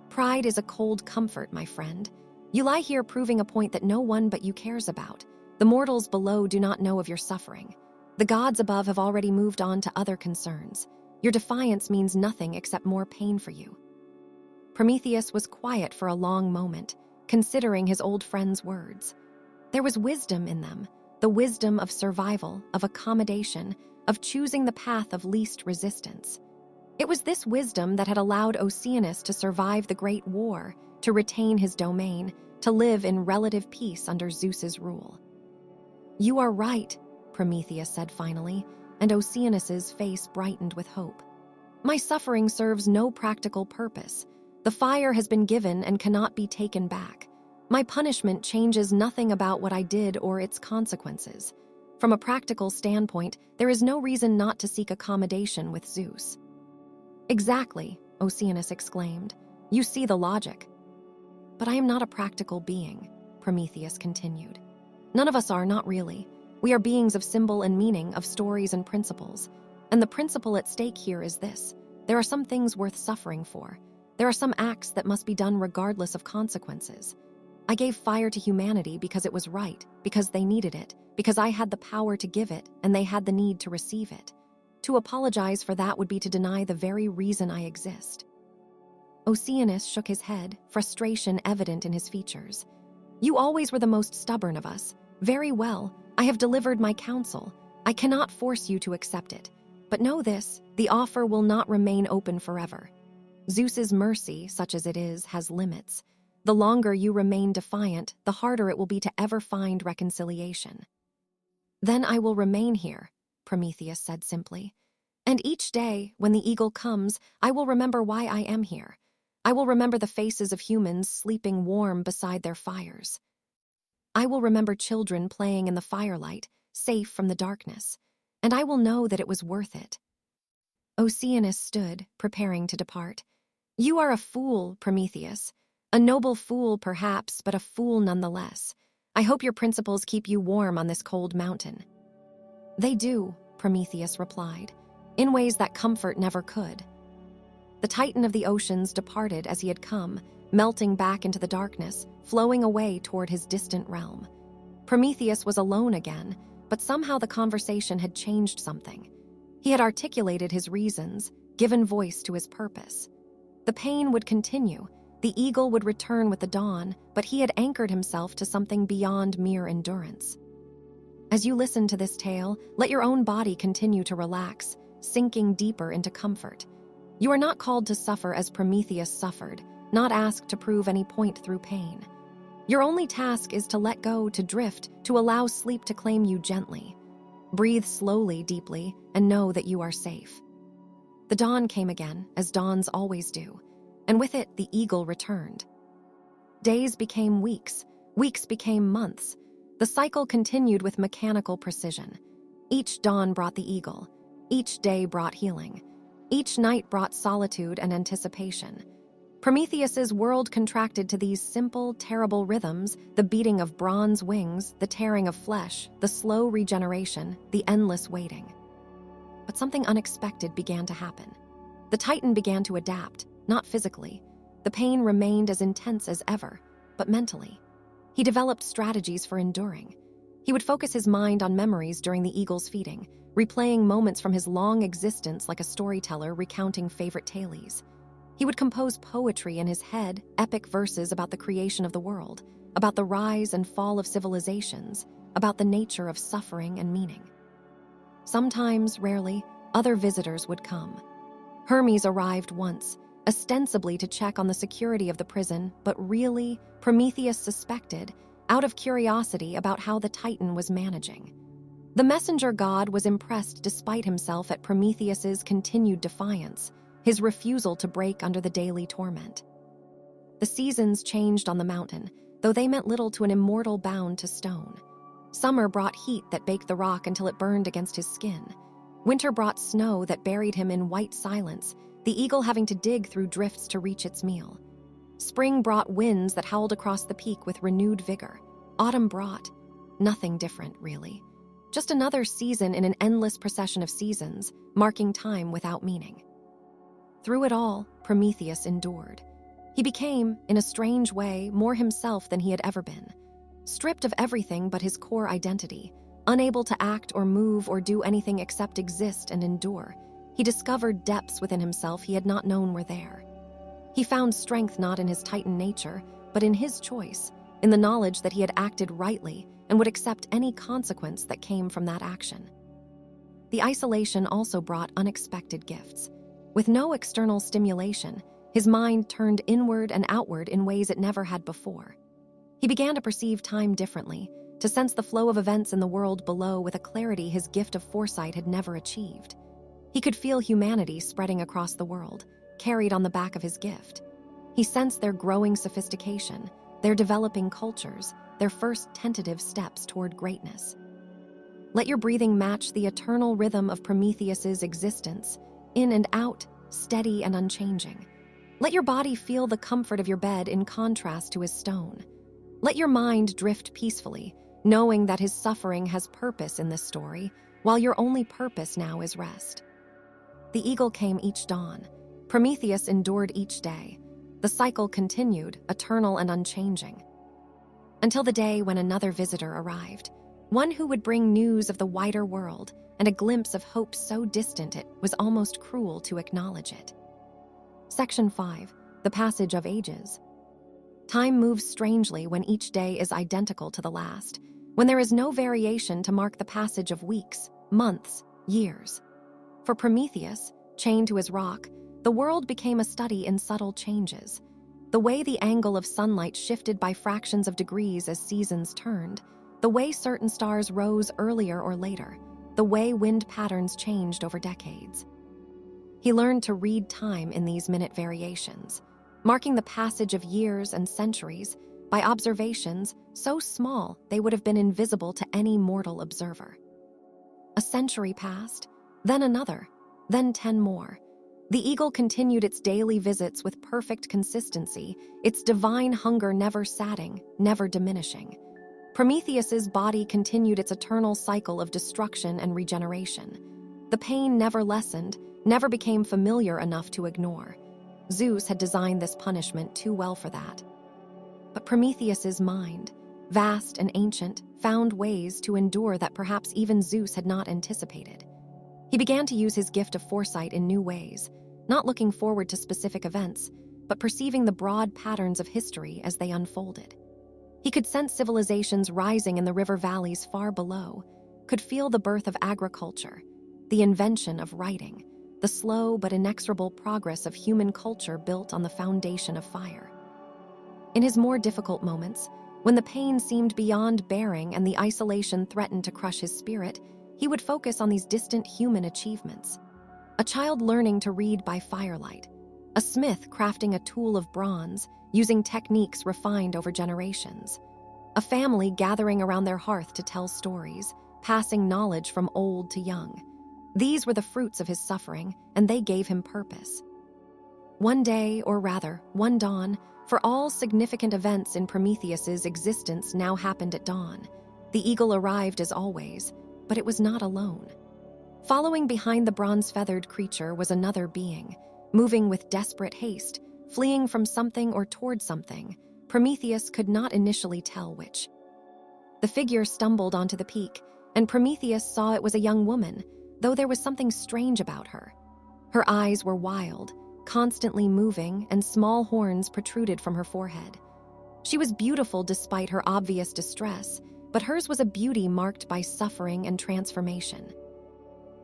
"Pride is a cold comfort, my friend. You lie here proving a point that no one but you cares about. The mortals below do not know of your suffering. The gods above have already moved on to other concerns. Your defiance means nothing except more pain for you." Prometheus was quiet for a long moment, considering his old friend's words. There was wisdom in them, the wisdom of survival, of accommodation, of choosing the path of least resistance. It was this wisdom that had allowed Oceanus to survive the Great War, to retain his domain, to live in relative peace under Zeus's rule. "You are right," Prometheus said finally, and Oceanus's face brightened with hope. "My suffering serves no practical purpose. The fire has been given and cannot be taken back. My punishment changes nothing about what I did or its consequences. From a practical standpoint, there is no reason not to seek accommodation with Zeus." "Exactly," Oceanus exclaimed. "You see the logic." "But I am not a practical being," Prometheus continued. "None of us are, not really. We are beings of symbol and meaning, of stories and principles. And the principle at stake here is this: there are some things worth suffering for. There are some acts that must be done regardless of consequences. I gave fire to humanity because it was right, because they needed it, because I had the power to give it and they had the need to receive it. To apologize for that would be to deny the very reason I exist." Oceanus shook his head, frustration evident in his features. "You always were the most stubborn of us. Very well, I have delivered my counsel. I cannot force you to accept it. But know this, the offer will not remain open forever. Zeus's mercy, such as it is, has limits. The longer you remain defiant, the harder it will be to ever find reconciliation." "Then I will remain here," Prometheus said simply. "And each day, when the eagle comes, I will remember why I am here. I will remember the faces of humans sleeping warm beside their fires. I will remember children playing in the firelight, safe from the darkness. And I will know that it was worth it." Oceanus stood, preparing to depart. "You are a fool, Prometheus. A noble fool, perhaps, but a fool nonetheless. I hope your principles keep you warm on this cold mountain." "They do," Prometheus replied, "in ways that comfort never could." The Titan of the oceans departed as he had come, melting back into the darkness, flowing away toward his distant realm. Prometheus was alone again, but somehow the conversation had changed something. He had articulated his reasons, given voice to his purpose. The pain would continue, the eagle would return with the dawn, but he had anchored himself to something beyond mere endurance. As you listen to this tale, let your own body continue to relax, sinking deeper into comfort. You are not called to suffer as Prometheus suffered, not asked to prove any point through pain. Your only task is to let go, to drift, to allow sleep to claim you gently. Breathe slowly, deeply, and know that you are safe. The dawn came again, as dawns always do, and with it the eagle returned. Days became weeks, weeks became months. The cycle continued with mechanical precision. Each dawn brought the eagle. Each day brought healing. Each night brought solitude and anticipation. Prometheus's world contracted to these simple, terrible rhythms, the beating of bronze wings, the tearing of flesh, the slow regeneration, the endless waiting. But something unexpected began to happen. The Titan began to adapt, not physically. The pain remained as intense as ever, but mentally. He developed strategies for enduring. He would focus his mind on memories during the eagle's feeding, replaying moments from his long existence like a storyteller recounting favorite tales. He would compose poetry in his head, epic verses about the creation of the world, about the rise and fall of civilizations, about the nature of suffering and meaning. Sometimes, rarely, other visitors would come. Hermes arrived once, ostensibly to check on the security of the prison, but really, Prometheus suspected, out of curiosity about how the Titan was managing. The messenger god was impressed despite himself at Prometheus's continued defiance, his refusal to break under the daily torment. The seasons changed on the mountain, though they meant little to an immortal bound to stone. Summer brought heat that baked the rock until it burned against his skin. Winter brought snow that buried him in white silence, the eagle having to dig through drifts to reach its meal. Spring brought winds that howled across the peak with renewed vigor. Autumn brought nothing different, really. Just another season in an endless procession of seasons, marking time without meaning. Through it all, Prometheus endured. He became, in a strange way, more himself than he had ever been. Stripped of everything but his core identity, unable to act or move or do anything except exist and endure, he discovered depths within himself he had not known were there. He found strength not in his Titan nature, but in his choice, in the knowledge that he had acted rightly and would accept any consequence that came from that action. The isolation also brought unexpected gifts. With no external stimulation, his mind turned inward and outward in ways it never had before. He began to perceive time differently, to sense the flow of events in the world below with a clarity his gift of foresight had never achieved. He could feel humanity spreading across the world, carried on the back of his gift. He sensed their growing sophistication, their developing cultures, their first tentative steps toward greatness. Let your breathing match the eternal rhythm of Prometheus's existence, in and out, steady and unchanging. Let your body feel the comfort of your bed in contrast to his stone. Let your mind drift peacefully, knowing that his suffering has purpose in this story, while your only purpose now is rest. The eagle came each dawn. Prometheus endured each day, The cycle continued, eternal and unchanging. Until the day when another visitor arrived, one who would bring news of the wider world and a glimpse of hope so distant it was almost cruel to acknowledge it. Section 5. The Passage of Ages. Time moves strangely when each day is identical to the last, when there is no variation to mark the passage of weeks, months, years. For Prometheus, chained to his rock, the world became a study in subtle changes. The way the angle of sunlight shifted by fractions of degrees as seasons turned, the way certain stars rose earlier or later, the way wind patterns changed over decades. He learned to read time in these minute variations, marking the passage of years and centuries by observations so small they would have been invisible to any mortal observer. A century passed, then another, then 10 more. The eagle continued its daily visits with perfect consistency, its divine hunger never sating, never diminishing. Prometheus's body continued its eternal cycle of destruction and regeneration. The pain never lessened, never became familiar enough to ignore. Zeus had designed this punishment too well for that. But Prometheus's mind, vast and ancient, found ways to endure that perhaps even Zeus had not anticipated. He began to use his gift of foresight in new ways, not looking forward to specific events, but perceiving the broad patterns of history as they unfolded. He could sense civilizations rising in the river valleys far below, could feel the birth of agriculture, the invention of writing, the slow but inexorable progress of human culture built on the foundation of fire. In his more difficult moments, when the pain seemed beyond bearing and the isolation threatened to crush his spirit, he would focus on these distant human achievements. A child learning to read by firelight, a smith crafting a tool of bronze, using techniques refined over generations, a family gathering around their hearth to tell stories, passing knowledge from old to young. These were the fruits of his suffering, and they gave him purpose. One day, or rather, one dawn, for all significant events in Prometheus's existence now happened at dawn. The eagle arrived as always, but it was not alone. Following behind the bronze-feathered creature was another being, moving with desperate haste, fleeing from something or toward something. Prometheus could not initially tell which. The figure stumbled onto the peak, and Prometheus saw it was a young woman, though there was something strange about her. Her eyes were wild, constantly moving, and small horns protruded from her forehead. She was beautiful despite her obvious distress, but hers was a beauty marked by suffering and transformation.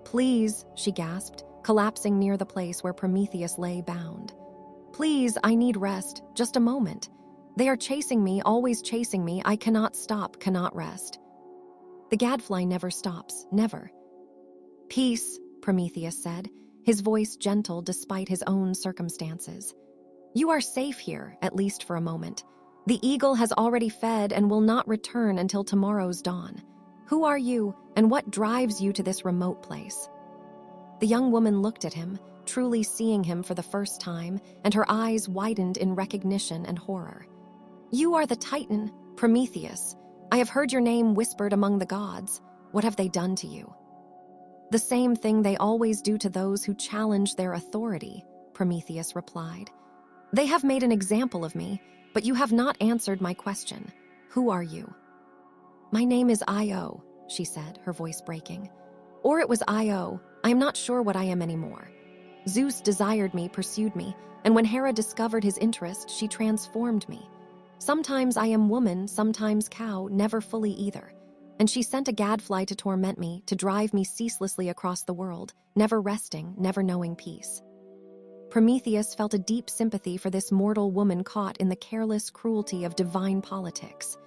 "Please," she gasped, collapsing near the place where Prometheus lay bound. "Please, I need rest, just a moment. They are chasing me, always chasing me. I cannot stop, cannot rest." The gadfly never stops, never. "Peace," Prometheus said, his voice gentle despite his own circumstances. "You are safe here, at least for a moment. The eagle has already fed and will not return until tomorrow's dawn. Who are you, and what drives you to this remote place?" The young woman looked at him, truly seeing him for the first time, and her eyes widened in recognition and horror. "You are the Titan, Prometheus. I have heard your name whispered among the gods. What have they done to you?" "The same thing they always do to those who challenge their authority," Prometheus replied. "They have made an example of me, but you have not answered my question. Who are you?" "My name is Io," she said, her voice breaking. "Or it was Io. I am not sure what I am anymore. Zeus desired me, pursued me, and when Hera discovered his interest, she transformed me. Sometimes I am woman, sometimes cow, never fully either. And she sent a gadfly to torment me, to drive me ceaselessly across the world, never resting, never knowing peace." Prometheus felt a deep sympathy for this mortal woman caught in the careless cruelty of divine politics.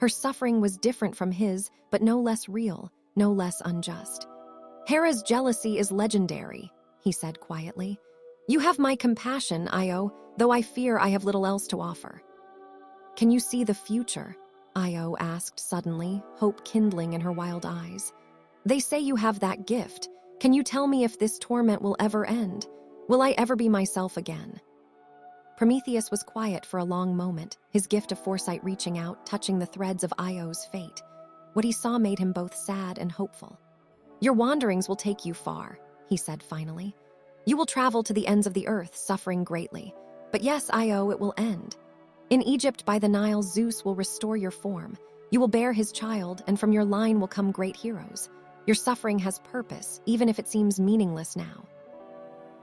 Her suffering was different from his, but no less real, no less unjust. "Hera's jealousy is legendary," he said quietly. "You have my compassion, Io, though I fear I have little else to offer." "Can you see the future?" Io asked suddenly, hope kindling in her wild eyes. "They say you have that gift. Can you tell me if this torment will ever end? Will I ever be myself again?" Prometheus was quiet for a long moment, his gift of foresight reaching out, touching the threads of Io's fate. What he saw made him both sad and hopeful. "Your wanderings will take you far," he said finally. "You will travel to the ends of the earth, suffering greatly. But yes, Io, it will end. In Egypt by the Nile, Zeus will restore your form. You will bear his child, and from your line will come great heroes. Your suffering has purpose, even if it seems meaningless now.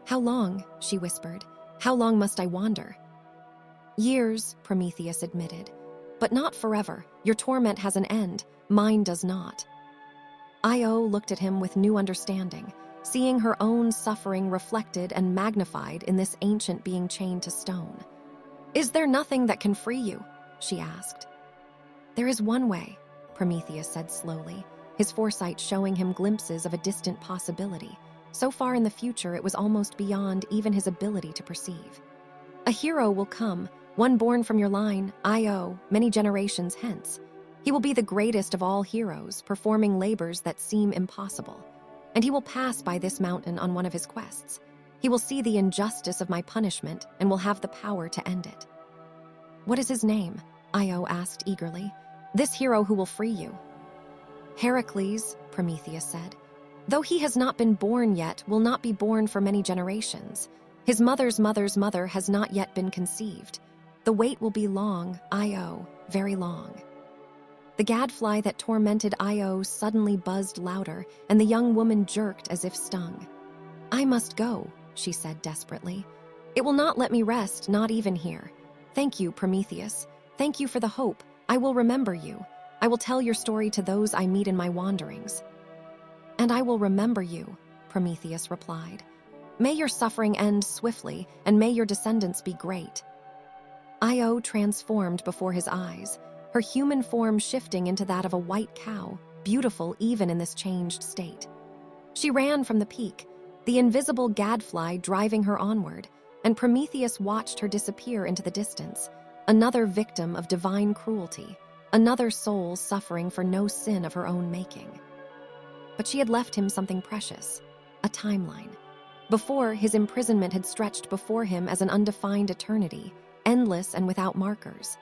How long, she whispered. How long must I wander? Years, Prometheus admitted. But not forever. Your torment has an end. Mine does not. Io looked at him with new understanding, seeing her own suffering reflected and magnified in this ancient being chained to stone. Is there nothing that can free you? She asked. There is one way, Prometheus said slowly, his foresight showing him glimpses of a distant possibility. So far in the future, it was almost beyond even his ability to perceive. A hero will come, one born from your line, Io, many generations hence. He will be the greatest of all heroes, performing labors that seem impossible. And he will pass by this mountain on one of his quests. He will see the injustice of my punishment and will have the power to end it. What is his name? Io asked eagerly. This hero who will free you. Heracles, Prometheus said. Though he has not been born yet, will not be born for many generations. His mother's mother's mother has not yet been conceived. The wait will be long, Io, very long. The gadfly that tormented Io suddenly buzzed louder, and the young woman jerked as if stung. I must go, she said desperately. It will not let me rest, not even here. Thank you, Prometheus. Thank you for the hope. I will remember you. I will tell your story to those I meet in my wanderings. And I will remember you, Prometheus replied. May your suffering end swiftly, and may your descendants be great. Io transformed before his eyes, her human form shifting into that of a white cow, beautiful even in this changed state. She ran from the peak, the invisible gadfly driving her onward, and Prometheus watched her disappear into the distance, another victim of divine cruelty, another soul suffering for no sin of her own making. But she had left him something precious, a timeline. Before, his imprisonment had stretched before him as an undefined eternity, endless and without markers.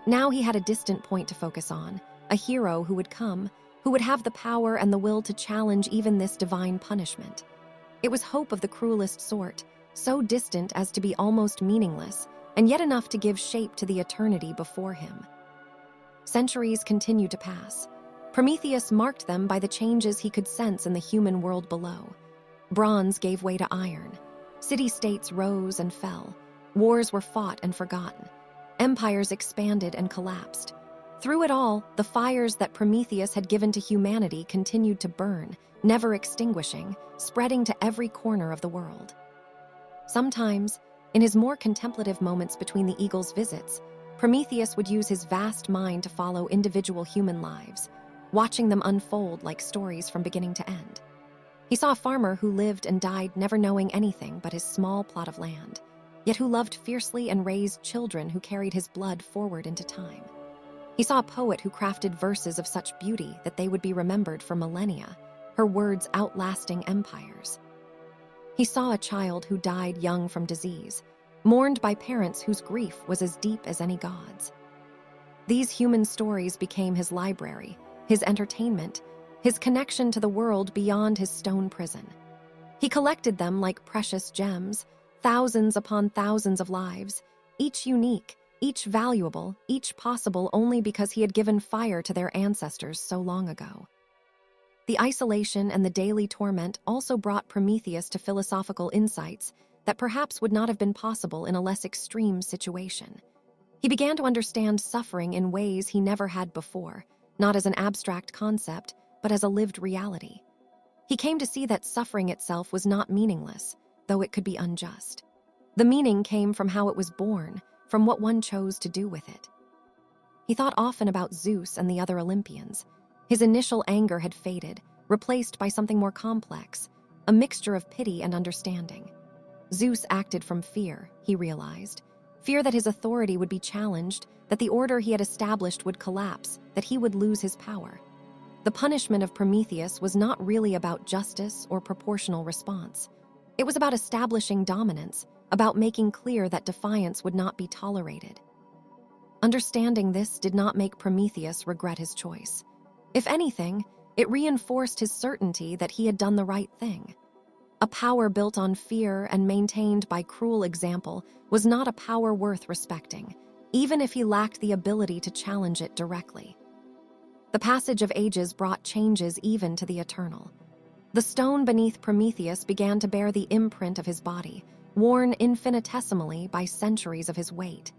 Now he had a distant point to focus on, a hero who would come, who would have the power and the will to challenge even this divine punishment. It was hope of the cruelest sort, so distant as to be almost meaningless, and yet enough to give shape to the eternity before him. Centuries continued to pass. Prometheus marked them by the changes he could sense in the human world below. Bronze gave way to iron. City-states rose and fell. Wars were fought and forgotten. Empires expanded and collapsed. Through it all, the fires that Prometheus had given to humanity continued to burn, never extinguishing, spreading to every corner of the world. Sometimes, in his more contemplative moments between the eagle's visits, Prometheus would use his vast mind to follow individual human lives, watching them unfold like stories from beginning to end. He saw a farmer who lived and died never knowing anything but his small plot of land, yet who loved fiercely and raised children who carried his blood forward into time. He saw a poet who crafted verses of such beauty that they would be remembered for millennia, her words outlasting empires. He saw a child who died young from disease, mourned by parents whose grief was as deep as any god's. These human stories became his library, his entertainment, his connection to the world beyond his stone prison. He collected them like precious gems, thousands upon thousands of lives, each unique, each valuable, each possible only because he had given fire to their ancestors so long ago. The isolation and the daily torment also brought Prometheus to philosophical insights that perhaps would not have been possible in a less extreme situation. He began to understand suffering in ways he never had before, not as an abstract concept, but as a lived reality. He came to see that suffering itself was not meaningless, though it could be unjust. The meaning came from how it was born, from what one chose to do with it. He thought often about Zeus and the other Olympians. His initial anger had faded, replaced by something more complex, a mixture of pity and understanding. Zeus acted from fear, he realized. Fear that his authority would be challenged, that the order he had established would collapse, that he would lose his power. The punishment of Prometheus was not really about justice or proportional response. It was about establishing dominance, about making clear that defiance would not be tolerated. Understanding this did not make Prometheus regret his choice. If anything, it reinforced his certainty that he had done the right thing. A power built on fear and maintained by cruel example was not a power worth respecting, even if he lacked the ability to challenge it directly. The passage of ages brought changes even to the eternal. The stone beneath Prometheus began to bear the imprint of his body, worn infinitesimally by centuries of his weight.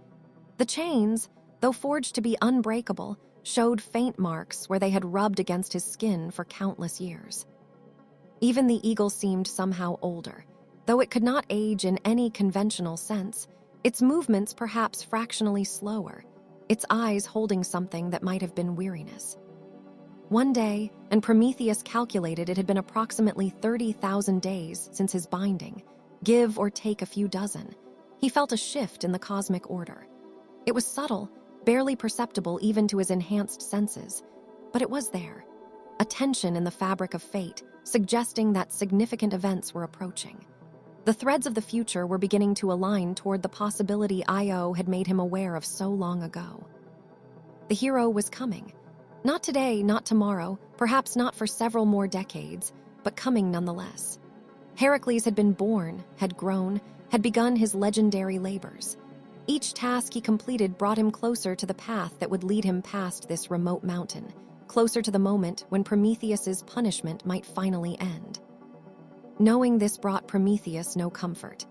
The chains, though forged to be unbreakable, showed faint marks where they had rubbed against his skin for countless years. Even the eagle seemed somehow older. Though it could not age in any conventional sense, its movements perhaps fractionally slower, its eyes holding something that might have been weariness. One day, and Prometheus calculated it had been approximately 30,000 days since his binding, give or take a few dozen. He felt a shift in the cosmic order. It was subtle, barely perceptible even to his enhanced senses, but it was there. A tension in the fabric of fate, suggesting that significant events were approaching. The threads of the future were beginning to align toward the possibility Io had made him aware of so long ago. The hero was coming. Not today, not tomorrow, perhaps not for several more decades, but coming nonetheless. Heracles had been born, had grown, had begun his legendary labors. Each task he completed brought him closer to the path that would lead him past this remote mountain, closer to the moment when Prometheus's punishment might finally end. Knowing this brought Prometheus no comfort.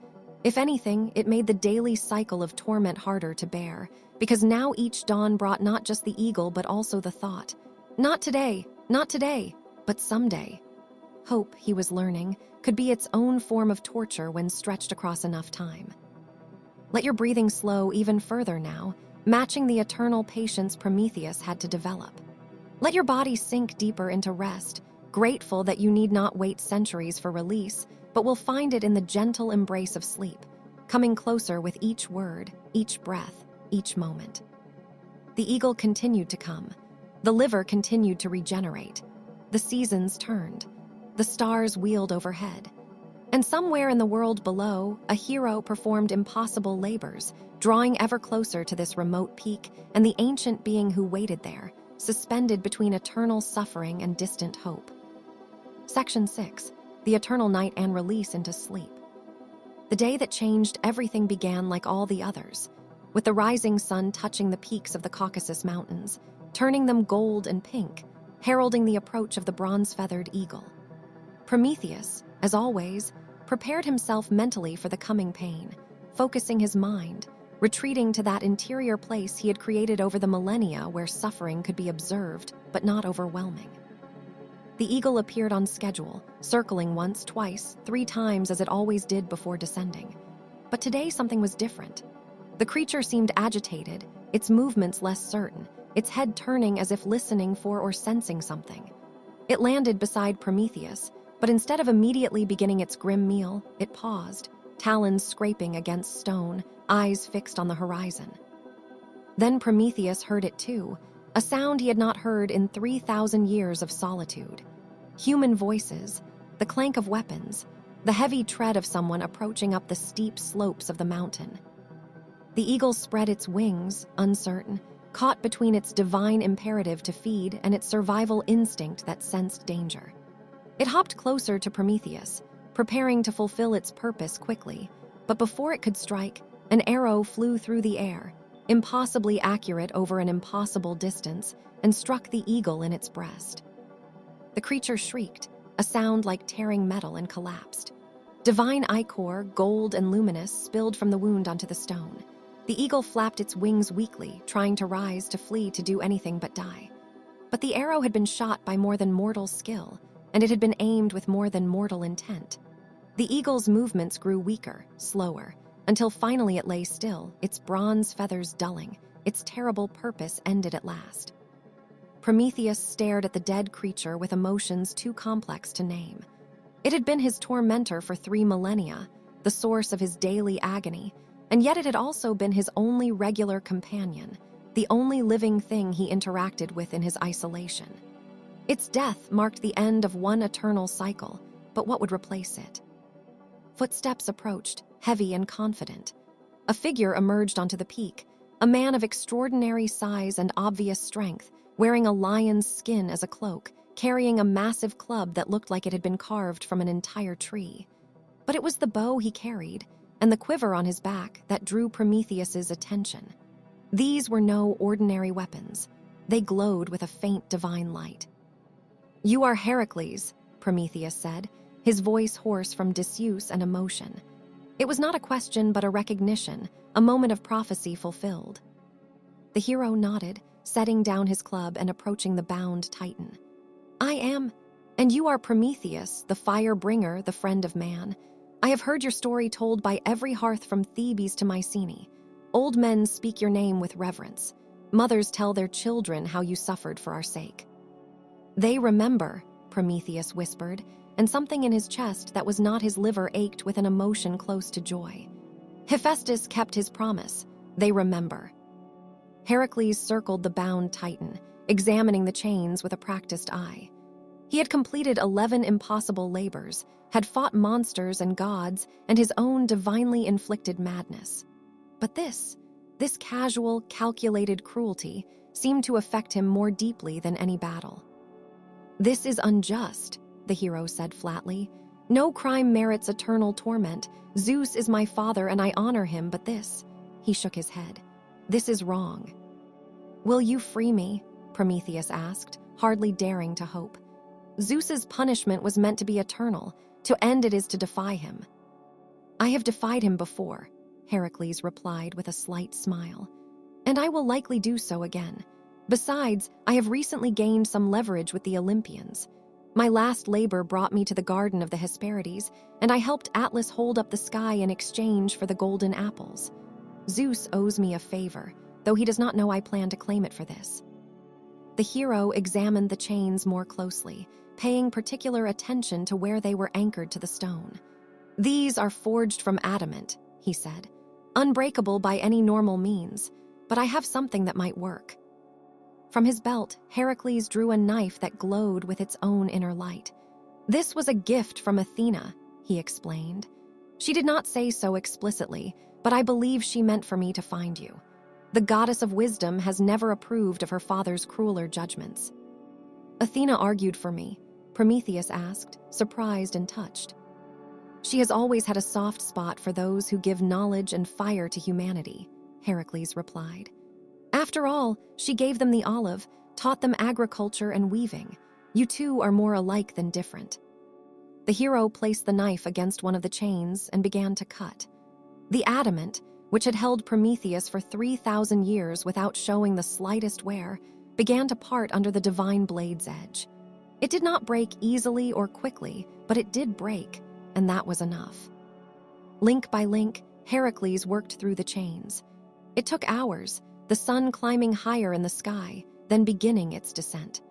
If anything, it made the daily cycle of torment harder to bear, because now each dawn brought not just the eagle but also the thought, not today, but someday. Hope, he was learning, could be its own form of torture when stretched across enough time. Let your breathing slow even further now, matching the eternal patience Prometheus had to develop. Let your body sink deeper into rest, grateful that you need not wait centuries for release, but will find it in the gentle embrace of sleep, coming closer with each word, each breath, each moment. The eagle continued to come. The liver continued to regenerate. The seasons turned. The stars wheeled overhead. And somewhere in the world below, a hero performed impossible labors, drawing ever closer to this remote peak and the ancient being who waited there, suspended between eternal suffering and distant hope. Section 6. The Eternal Night and Release into Sleep. The day that changed everything began like all the others, with the rising sun touching the peaks of the Caucasus Mountains, turning them gold and pink, heralding the approach of the bronze-feathered eagle. Prometheus, as always, prepared himself mentally for the coming pain, focusing his mind, retreating to that interior place he had created over the millennia where suffering could be observed but not overwhelming. The eagle appeared on schedule, circling once, twice, 3 times as it always did before descending. But today something was different. The creature seemed agitated, its movements less certain, its head turning as if listening for or sensing something. It landed beside Prometheus, but instead of immediately beginning its grim meal, it paused, talons scraping against stone, eyes fixed on the horizon. Then Prometheus heard it too, a sound he had not heard in 3,000 years of solitude. Human voices, the clank of weapons, the heavy tread of someone approaching up the steep slopes of the mountain. The eagle spread its wings, uncertain, caught between its divine imperative to feed and its survival instinct that sensed danger. It hopped closer to Prometheus, preparing to fulfill its purpose quickly, but before it could strike, an arrow flew through the air, impossibly accurate over an impossible distance, and struck the eagle in its breast. The creature shrieked, a sound like tearing metal, and collapsed. Divine ichor, gold and luminous, spilled from the wound onto the stone. The eagle flapped its wings weakly, trying to rise, to flee, to do anything but die. But the arrow had been shot by more than mortal skill, and it had been aimed with more than mortal intent. The eagle's movements grew weaker, slower, until finally it lay still, its bronze feathers dulling, its terrible purpose ended at last. Prometheus stared at the dead creature with emotions too complex to name. It had been his tormentor for 3 millennia, the source of his daily agony, and yet it had also been his only regular companion, the only living thing he interacted with in his isolation. Its death marked the end of one eternal cycle, but what would replace it? Footsteps approached, heavy and confident. A figure emerged onto the peak, a man of extraordinary size and obvious strength, wearing a lion's skin as a cloak, carrying a massive club that looked like it had been carved from an entire tree. But it was the bow he carried and the quiver on his back that drew Prometheus's attention. These were no ordinary weapons. They glowed with a faint divine light. "You are Heracles," Prometheus said, his voice hoarse from disuse and emotion. It was not a question but a recognition, a moment of prophecy fulfilled. The hero nodded, setting down his club and approaching the bound Titan. "I am, and you are Prometheus, the fire bringer, the friend of man. I have heard your story told by every hearth from Thebes to Mycenae. Old men speak your name with reverence. Mothers tell their children how you suffered for our sake." "They remember," Prometheus whispered, and something in his chest that was not his liver ached with an emotion close to joy. Hephaestus kept his promise. They remember. Heracles circled the bound Titan, examining the chains with a practiced eye. He had completed 11 impossible labors, had fought monsters and gods and his own divinely inflicted madness. But this casual, calculated cruelty seemed to affect him more deeply than any battle. "This is unjust," the hero said flatly. "No crime merits eternal torment. Zeus is my father and I honor him, but this," he shook his head, "this is wrong." "Will you free me?" Prometheus asked, hardly daring to hope. "Zeus's punishment was meant to be eternal. To end it is to defy him." "I have defied him before," Heracles replied with a slight smile. "And I will likely do so again. Besides, I have recently gained some leverage with the Olympians. My last labor brought me to the garden of the Hesperides, and I helped Atlas hold up the sky in exchange for the golden apples. Zeus owes me a favor, though he does not know I plan to claim it for this." The hero examined the chains more closely, paying particular attention to where they were anchored to the stone. "These are forged from adamant," he said, "unbreakable by any normal means, but I have something that might work." From his belt, Heracles drew a knife that glowed with its own inner light. "This was a gift from Athena," he explained. "She did not say so explicitly, but I believe she meant for me to find you. The goddess of wisdom has never approved of her father's crueler judgments." "Athena argued for me?" Prometheus asked, surprised and touched. "She has always had a soft spot for those who give knowledge and fire to humanity," Heracles replied. "After all, she gave them the olive, taught them agriculture and weaving. You two are more alike than different." The hero placed the knife against one of the chains and began to cut. The adamant, which had held Prometheus for 3,000 years without showing the slightest wear, began to part under the divine blade's edge. It did not break easily or quickly, but it did break, and that was enough. Link by link, Heracles worked through the chains. It took hours, the sun climbing higher in the sky, then beginning its descent.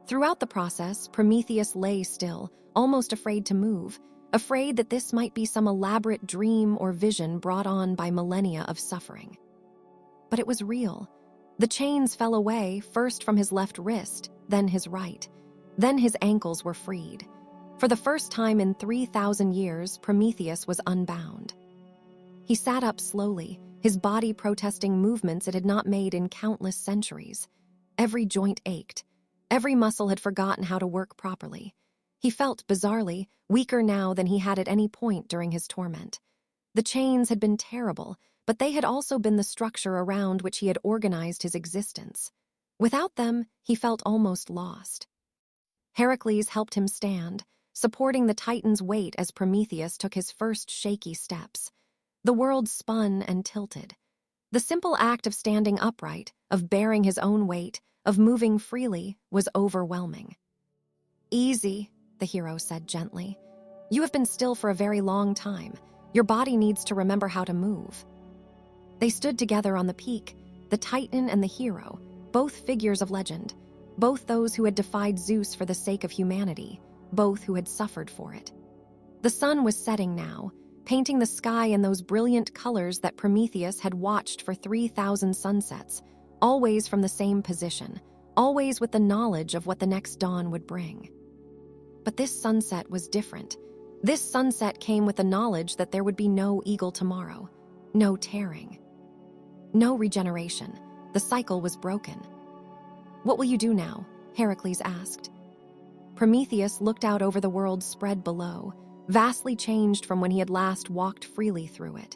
Throughout the process, Prometheus lay still, almost afraid to move, afraid that this might be some elaborate dream or vision brought on by millennia of suffering. But it was real. The chains fell away, first from his left wrist, then his right. Then his ankles were freed. For the first time in 3,000 years, Prometheus was unbound. He sat up slowly, his body protesting movements it had not made in countless centuries. Every joint ached. Every muscle had forgotten how to work properly. He felt, bizarrely, weaker now than he had at any point during his torment. The chains had been terrible, but they had also been the structure around which he had organized his existence. Without them, he felt almost lost. Heracles helped him stand, supporting the Titan's weight as Prometheus took his first shaky steps. The world spun and tilted. The simple act of standing upright, of bearing his own weight, of moving freely, was overwhelming. "Easy," the hero said gently. "You have been still for a very long time. Your body needs to remember how to move." They stood together on the peak, the Titan and the hero, both figures of legend, both those who had defied Zeus for the sake of humanity, both who had suffered for it. The sun was setting now, painting the sky in those brilliant colors that Prometheus had watched for 3,000 sunsets, always from the same position, always with the knowledge of what the next dawn would bring. But this sunset was different. This sunset came with the knowledge that there would be no eagle tomorrow, no tearing, no regeneration. The cycle was broken. "What will you do now?" Heracles asked. Prometheus looked out over the world spread below, vastly changed from when he had last walked freely through it.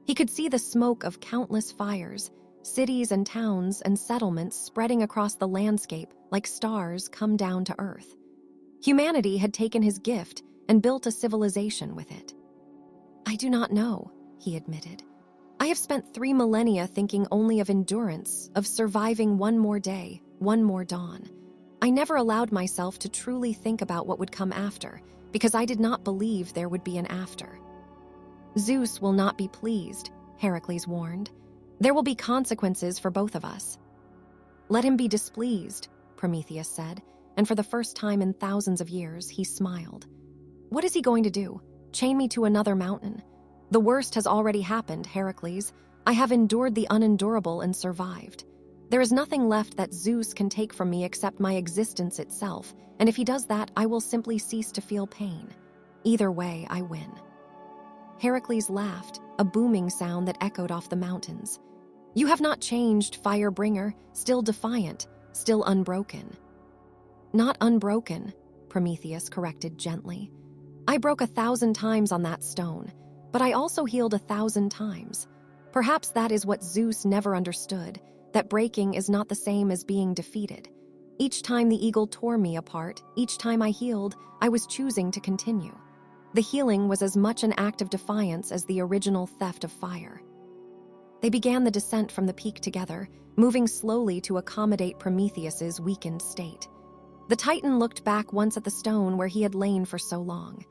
He could see the smoke of countless fires, cities and towns and settlements spreading across the landscape like stars come down to Earth. Humanity had taken his gift and built a civilization with it. "I do not know," he admitted. "I have spent 3 millennia thinking only of endurance, of surviving one more day, one more dawn. I never allowed myself to truly think about what would come after, because I did not believe there would be an after." "Zeus will not be pleased," Heracles warned. "There will be consequences for both of us." "Let him be displeased," Prometheus said, and for the first time in thousands of years, he smiled. "What is he going to do? Chain me to another mountain? The worst has already happened, Heracles. I have endured the unendurable and survived. There is nothing left that Zeus can take from me except my existence itself, and if he does that, I will simply cease to feel pain. Either way, I win." Heracles laughed, a booming sound that echoed off the mountains. "You have not changed, Firebringer, still defiant, still unbroken." "Not unbroken," Prometheus corrected gently. "I broke 1,000 times on that stone, but I also healed 1,000 times. Perhaps that is what Zeus never understood, that breaking is not the same as being defeated. Each time the eagle tore me apart, each time I healed, I was choosing to continue. The healing was as much an act of defiance as the original theft of fire." They began the descent from the peak together, moving slowly to accommodate Prometheus's weakened state. The Titan looked back once at the stone where he had lain for so long.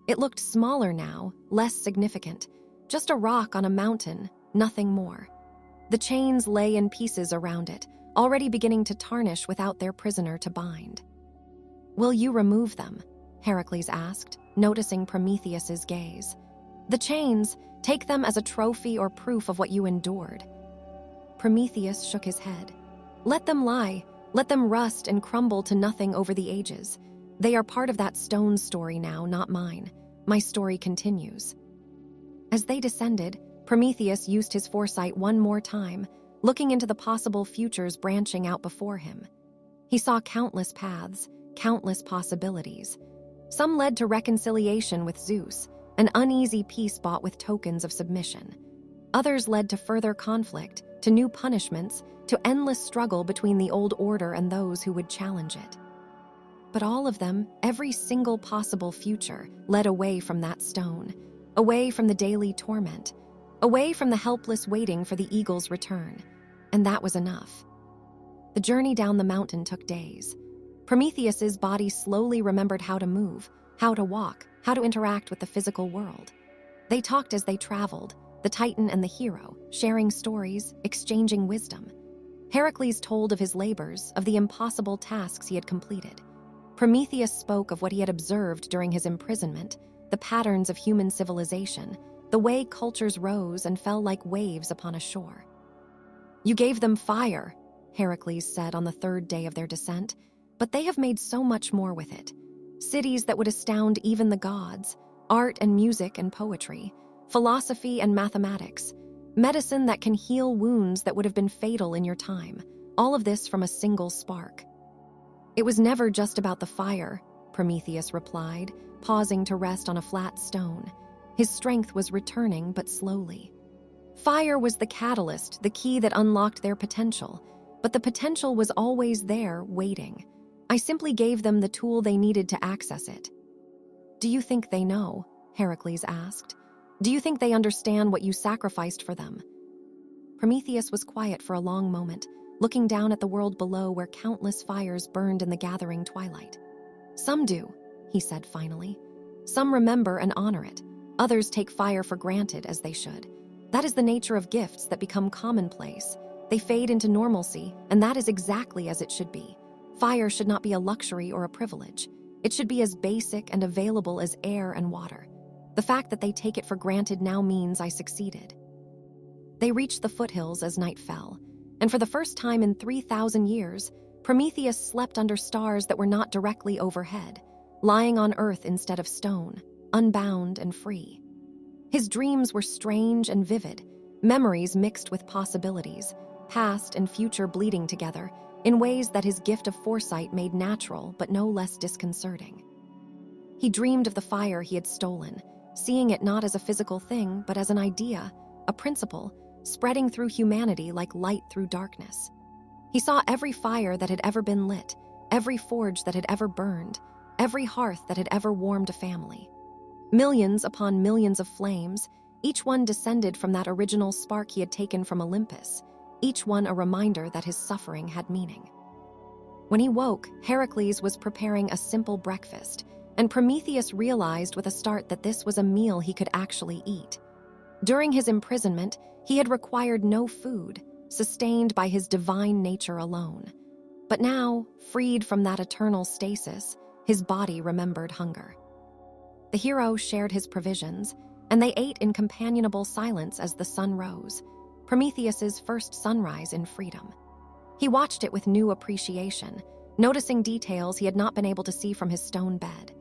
It looked smaller now, less significant, just a rock on a mountain, nothing more. The chains lay in pieces around it, already beginning to tarnish without their prisoner to bind. "Will you remove them?" Heracles asked, noticing Prometheus's gaze. "The chains, take them as a trophy or proof of what you endured." Prometheus shook his head. "Let them lie, let them rust and crumble to nothing over the ages. They are part of that stone's story now, not mine. My story continues." As they descended, Prometheus used his foresight one more time, looking into the possible futures branching out before him. He saw countless paths, countless possibilities. Some led to reconciliation with Zeus, an uneasy peace bought with tokens of submission. Others led to further conflict, to new punishments, to endless struggle between the old order and those who would challenge it. But all of them, every single possible future, led away from that stone, away from the daily torment, away from the helpless waiting for the eagle's return. And that was enough. The journey down the mountain took days. Prometheus's body slowly remembered how to move, how to walk, how to interact with the physical world. They talked as they traveled, the Titan and the hero, sharing stories, exchanging wisdom. Heracles told of his labors, of the impossible tasks he had completed. Prometheus spoke of what he had observed during his imprisonment, the patterns of human civilization, the way cultures rose and fell like waves upon a shore. "You gave them fire," Heracles said on the 3rd day of their descent, "but they have made so much more with it. Cities that would astound even the gods, art and music and poetry, philosophy and mathematics, medicine that can heal wounds that would have been fatal in your time, all of this from a single spark." "It was never just about the fire," Prometheus replied, pausing to rest on a flat stone. His strength was returning, but slowly. "Fire was the catalyst, the key that unlocked their potential, but the potential was always there, waiting. I simply gave them the tool they needed to access it." "Do you think they know?" Heracles asked. "Do you think they understand what you sacrificed for them?" Prometheus was quiet for a long moment, looking down at the world below where countless fires burned in the gathering twilight. "Some do," he said finally. "Some remember and honor it. Others take fire for granted, as they should. That is the nature of gifts that become commonplace. They fade into normalcy, and that is exactly as it should be. Fire should not be a luxury or a privilege. It should be as basic and available as air and water. The fact that they take it for granted now means I succeeded." They reached the foothills as night fell, and for the first time in 3,000 years, Prometheus slept under stars that were not directly overhead, lying on earth instead of stone, unbound and free. His dreams were strange and vivid, memories mixed with possibilities, past and future bleeding together, in ways that his gift of foresight made natural but no less disconcerting. He dreamed of the fire he had stolen, seeing it not as a physical thing, but as an idea, a principle, spreading through humanity like light through darkness. He saw every fire that had ever been lit, every forge that had ever burned, every hearth that had ever warmed a family. Millions upon millions of flames, each one descended from that original spark he had taken from Olympus, each one a reminder that his suffering had meaning. When he woke, Heracles was preparing a simple breakfast, and Prometheus realized with a start that this was a meal he could actually eat. During his imprisonment, he had required no food, sustained by his divine nature alone. But now, freed from that eternal stasis, his body remembered hunger. The hero shared his provisions, and they ate in companionable silence as the sun rose, Prometheus's first sunrise in freedom. He watched it with new appreciation, noticing details he had not been able to see from his stone bed.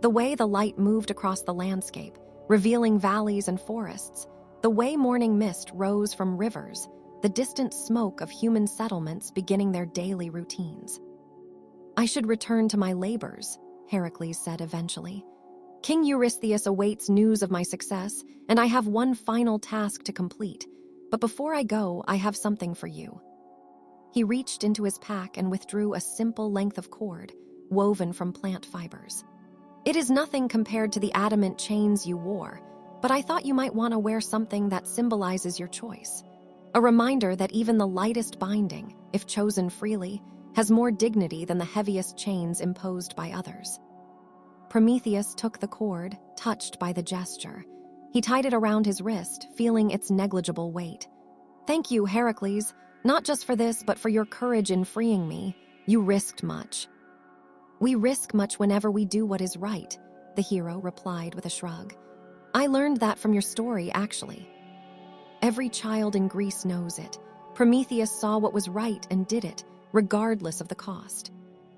The way the light moved across the landscape, revealing valleys and forests, the way morning mist rose from rivers, the distant smoke of human settlements beginning their daily routines. "I should return to my labors," Heracles said eventually. "King Eurystheus awaits news of my success, and I have one final task to complete. But before I go, I have something for you." He reached into his pack and withdrew a simple length of cord, woven from plant fibers. "It is nothing compared to the adamant chains you wore, but I thought you might want to wear something that symbolizes your choice. A reminder that even the lightest binding, if chosen freely, has more dignity than the heaviest chains imposed by others." Prometheus took the cord, touched by the gesture. He tied it around his wrist, feeling its negligible weight. "Thank you, Heracles, not just for this, but for your courage in freeing me. You risked much." "We risk much whenever we do what is right," the hero replied with a shrug. "I learned that from your story, actually." Every child in Greece knows it. Prometheus saw what was right and did it, regardless of the cost.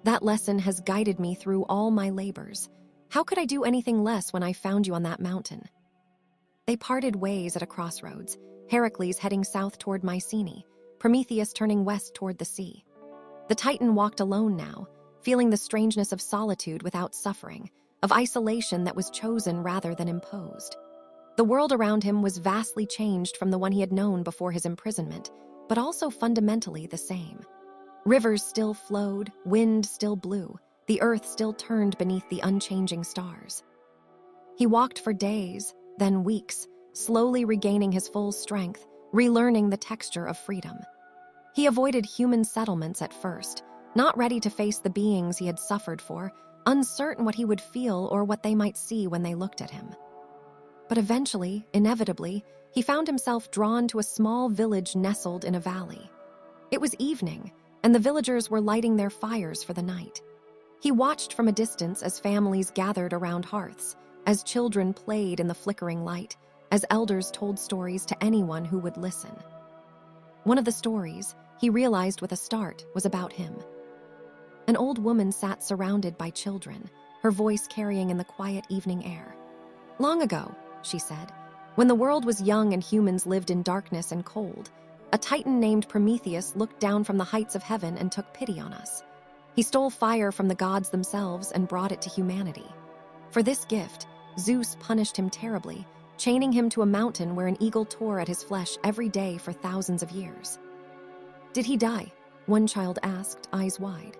That lesson has guided me through all my labors. How could I do anything less when I found you on that mountain? They parted ways at a crossroads, Heracles heading south toward Mycenae, Prometheus turning west toward the sea. The Titan walked alone now, feeling the strangeness of solitude without suffering, of isolation that was chosen rather than imposed. The world around him was vastly changed from the one he had known before his imprisonment, but also fundamentally the same. Rivers still flowed, wind still blew, the earth still turned beneath the unchanging stars. He walked for days, then weeks, slowly regaining his full strength, relearning the texture of freedom. He avoided human settlements at first, not ready to face the beings he had suffered for, uncertain what he would feel or what they might see when they looked at him. But eventually, inevitably, he found himself drawn to a small village nestled in a valley. It was evening, and the villagers were lighting their fires for the night. He watched from a distance as families gathered around hearths, as children played in the flickering light, as elders told stories to anyone who would listen. One of the stories, he realized with a start, was about him. An old woman sat surrounded by children, her voice carrying in the quiet evening air. "Long ago," she said, "when the world was young and humans lived in darkness and cold, a titan named Prometheus looked down from the heights of heaven and took pity on us. He stole fire from the gods themselves and brought it to humanity. For this gift, Zeus punished him terribly, chaining him to a mountain where an eagle tore at his flesh every day for thousands of years." "Did he die?" one child asked, eyes wide.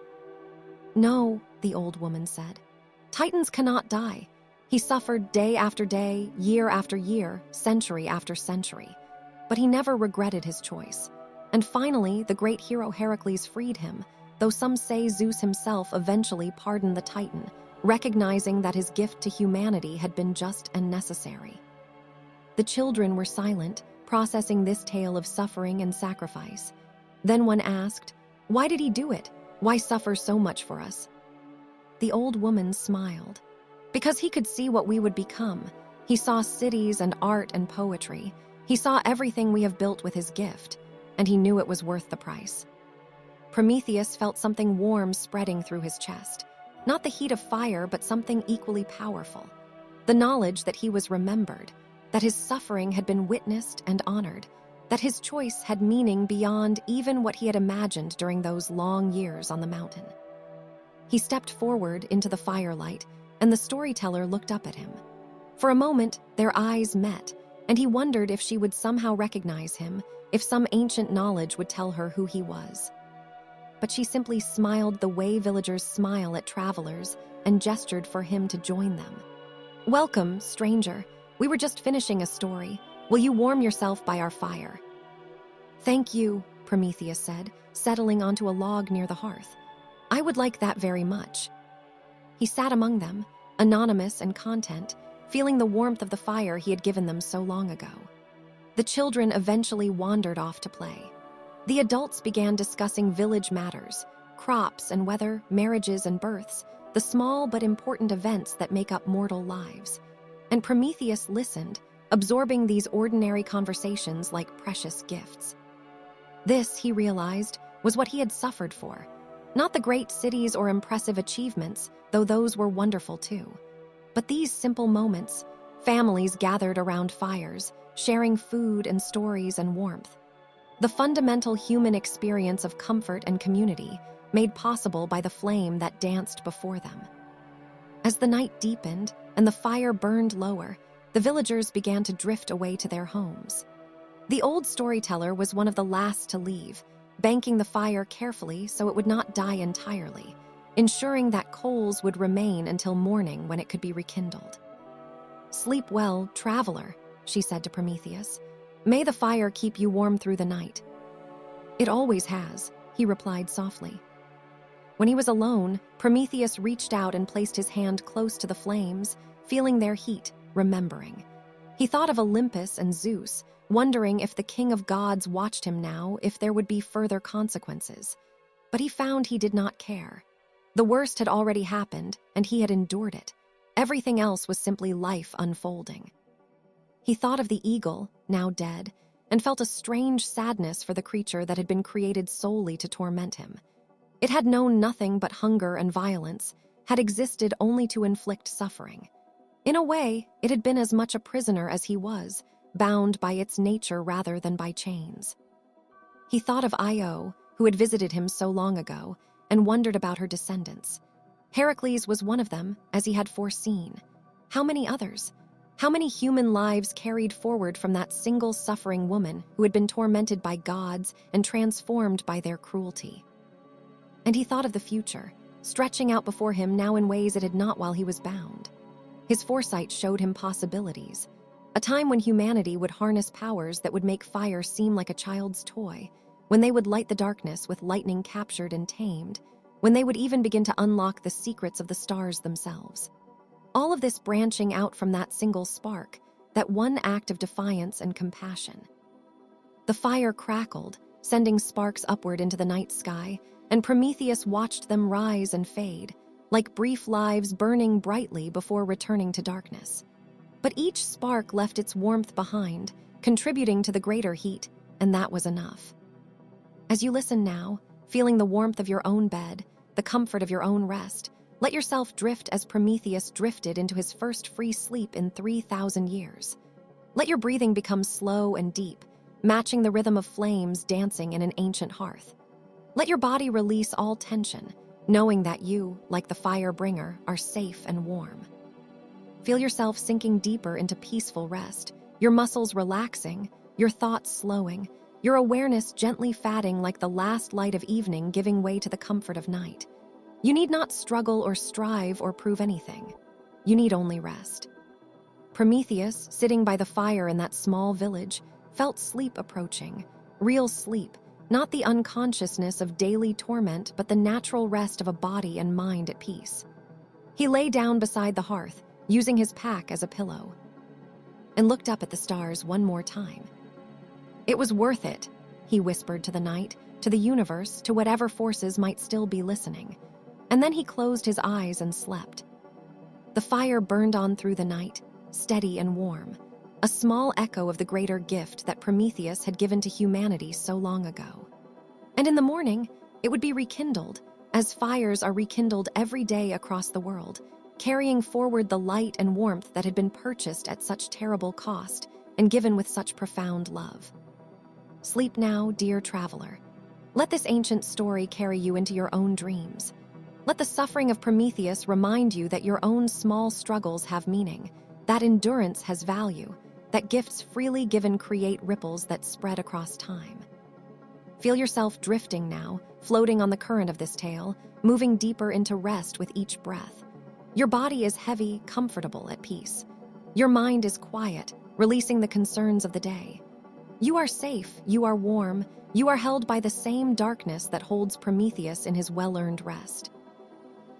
"No," the old woman said. "Titans cannot die. He suffered day after day, year after year, century after century. But he never regretted his choice. And finally, the great hero Heracles freed him, though some say Zeus himself eventually pardoned the Titan, recognizing that his gift to humanity had been just and necessary." The children were silent, processing this tale of suffering and sacrifice. Then one asked, "Why did he do it? Why suffer so much for us?" The old woman smiled. "Because he could see what we would become. He saw cities and art and poetry. He saw everything we have built with his gift, and he knew it was worth the price." Prometheus felt something warm spreading through his chest. Not the heat of fire, but something equally powerful. The knowledge that he was remembered, that his suffering had been witnessed and honored, that his choice had meaning beyond even what he had imagined during those long years on the mountain. He stepped forward into the firelight, and the storyteller looked up at him. For a moment, their eyes met, and he wondered if she would somehow recognize him, if some ancient knowledge would tell her who he was. But she simply smiled the way villagers smile at travelers and gestured for him to join them. "Welcome, stranger. We were just finishing a story. Will you warm yourself by our fire?" "Thank you," Prometheus said, settling onto a log near the hearth. "I would like that very much." He sat among them, anonymous and content, feeling the warmth of the fire he had given them so long ago. The children eventually wandered off to play. The adults began discussing village matters, crops and weather, marriages and births, the small but important events that make up mortal lives. And Prometheus listened, absorbing these ordinary conversations like precious gifts. This, he realized, was what he had suffered for. Not the great cities or impressive achievements, though those were wonderful too. But these simple moments, families gathered around fires, sharing food and stories and warmth. The fundamental human experience of comfort and community, made possible by the flame that danced before them. As the night deepened and the fire burned lower, the villagers began to drift away to their homes. The old storyteller was one of the last to leave, banking the fire carefully so it would not die entirely, ensuring that coals would remain until morning when it could be rekindled. "Sleep well, traveler," she said to Prometheus. "May the fire keep you warm through the night." "It always has," he replied softly. When he was alone, Prometheus reached out and placed his hand close to the flames, feeling their heat, remembering. He thought of Olympus and Zeus, wondering if the king of gods watched him now, if there would be further consequences. But he found he did not care. The worst had already happened, and he had endured it. Everything else was simply life unfolding. He thought of the eagle, now dead, and felt a strange sadness for the creature that had been created solely to torment him. It had known nothing but hunger and violence, had existed only to inflict suffering. In a way, it had been as much a prisoner as he was, bound by its nature rather than by chains. He thought of Io, who had visited him so long ago, and wondered about her descendants. Heracles was one of them, as he had foreseen. How many others? How many human lives carried forward from that single suffering woman who had been tormented by gods and transformed by their cruelty? And he thought of the future, stretching out before him now in ways it had not while he was bound. His foresight showed him possibilities. A time when humanity would harness powers that would make fire seem like a child's toy, when they would light the darkness with lightning captured and tamed, when they would even begin to unlock the secrets of the stars themselves. All of this branching out from that single spark, that one act of defiance and compassion. The fire crackled, sending sparks upward into the night sky, and Prometheus watched them rise and fade, like brief lives burning brightly before returning to darkness. But each spark left its warmth behind, contributing to the greater heat, and that was enough. As you listen now, feeling the warmth of your own bed, the comfort of your own rest, let yourself drift as Prometheus drifted into his first free sleep in 3,000 years. Let your breathing become slow and deep, matching the rhythm of flames dancing in an ancient hearth. Let your body release all tension, knowing that you, like the fire bringer, are safe and warm. Feel yourself sinking deeper into peaceful rest, your muscles relaxing, your thoughts slowing, your awareness gently fading like the last light of evening giving way to the comfort of night. You need not struggle or strive or prove anything. You need only rest. Prometheus, sitting by the fire in that small village, felt sleep approaching, real sleep, not the unconsciousness of daily torment, but the natural rest of a body and mind at peace. He lay down beside the hearth, using his pack as a pillow, and looked up at the stars one more time. It was worth it, he whispered to the night, to the universe, to whatever forces might still be listening. And then he closed his eyes and slept. The fire burned on through the night, steady and warm, a small echo of the greater gift that Prometheus had given to humanity so long ago. And in the morning, it would be rekindled, as fires are rekindled every day across the world, carrying forward the light and warmth that had been purchased at such terrible cost and given with such profound love. Sleep now, dear traveler. Let this ancient story carry you into your own dreams. Let the suffering of Prometheus remind you that your own small struggles have meaning, that endurance has value, that gifts freely given create ripples that spread across time. Feel yourself drifting now, floating on the current of this tale, moving deeper into rest with each breath. Your body is heavy, comfortable, at peace. Your mind is quiet, releasing the concerns of the day. You are safe, you are warm, you are held by the same darkness that holds Prometheus in his well-earned rest.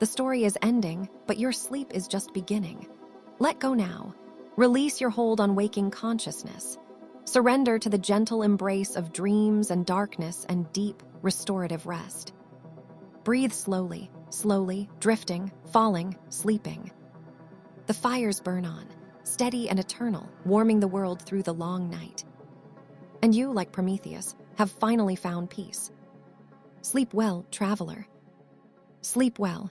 The story is ending, but your sleep is just beginning. Let go now. Release your hold on waking consciousness. Surrender to the gentle embrace of dreams and darkness and deep, restorative rest. Breathe slowly, slowly, drifting, falling, sleeping. The fires burn on, steady and eternal, warming the world through the long night. And you, like Prometheus, have finally found peace. Sleep well, traveler. Sleep well,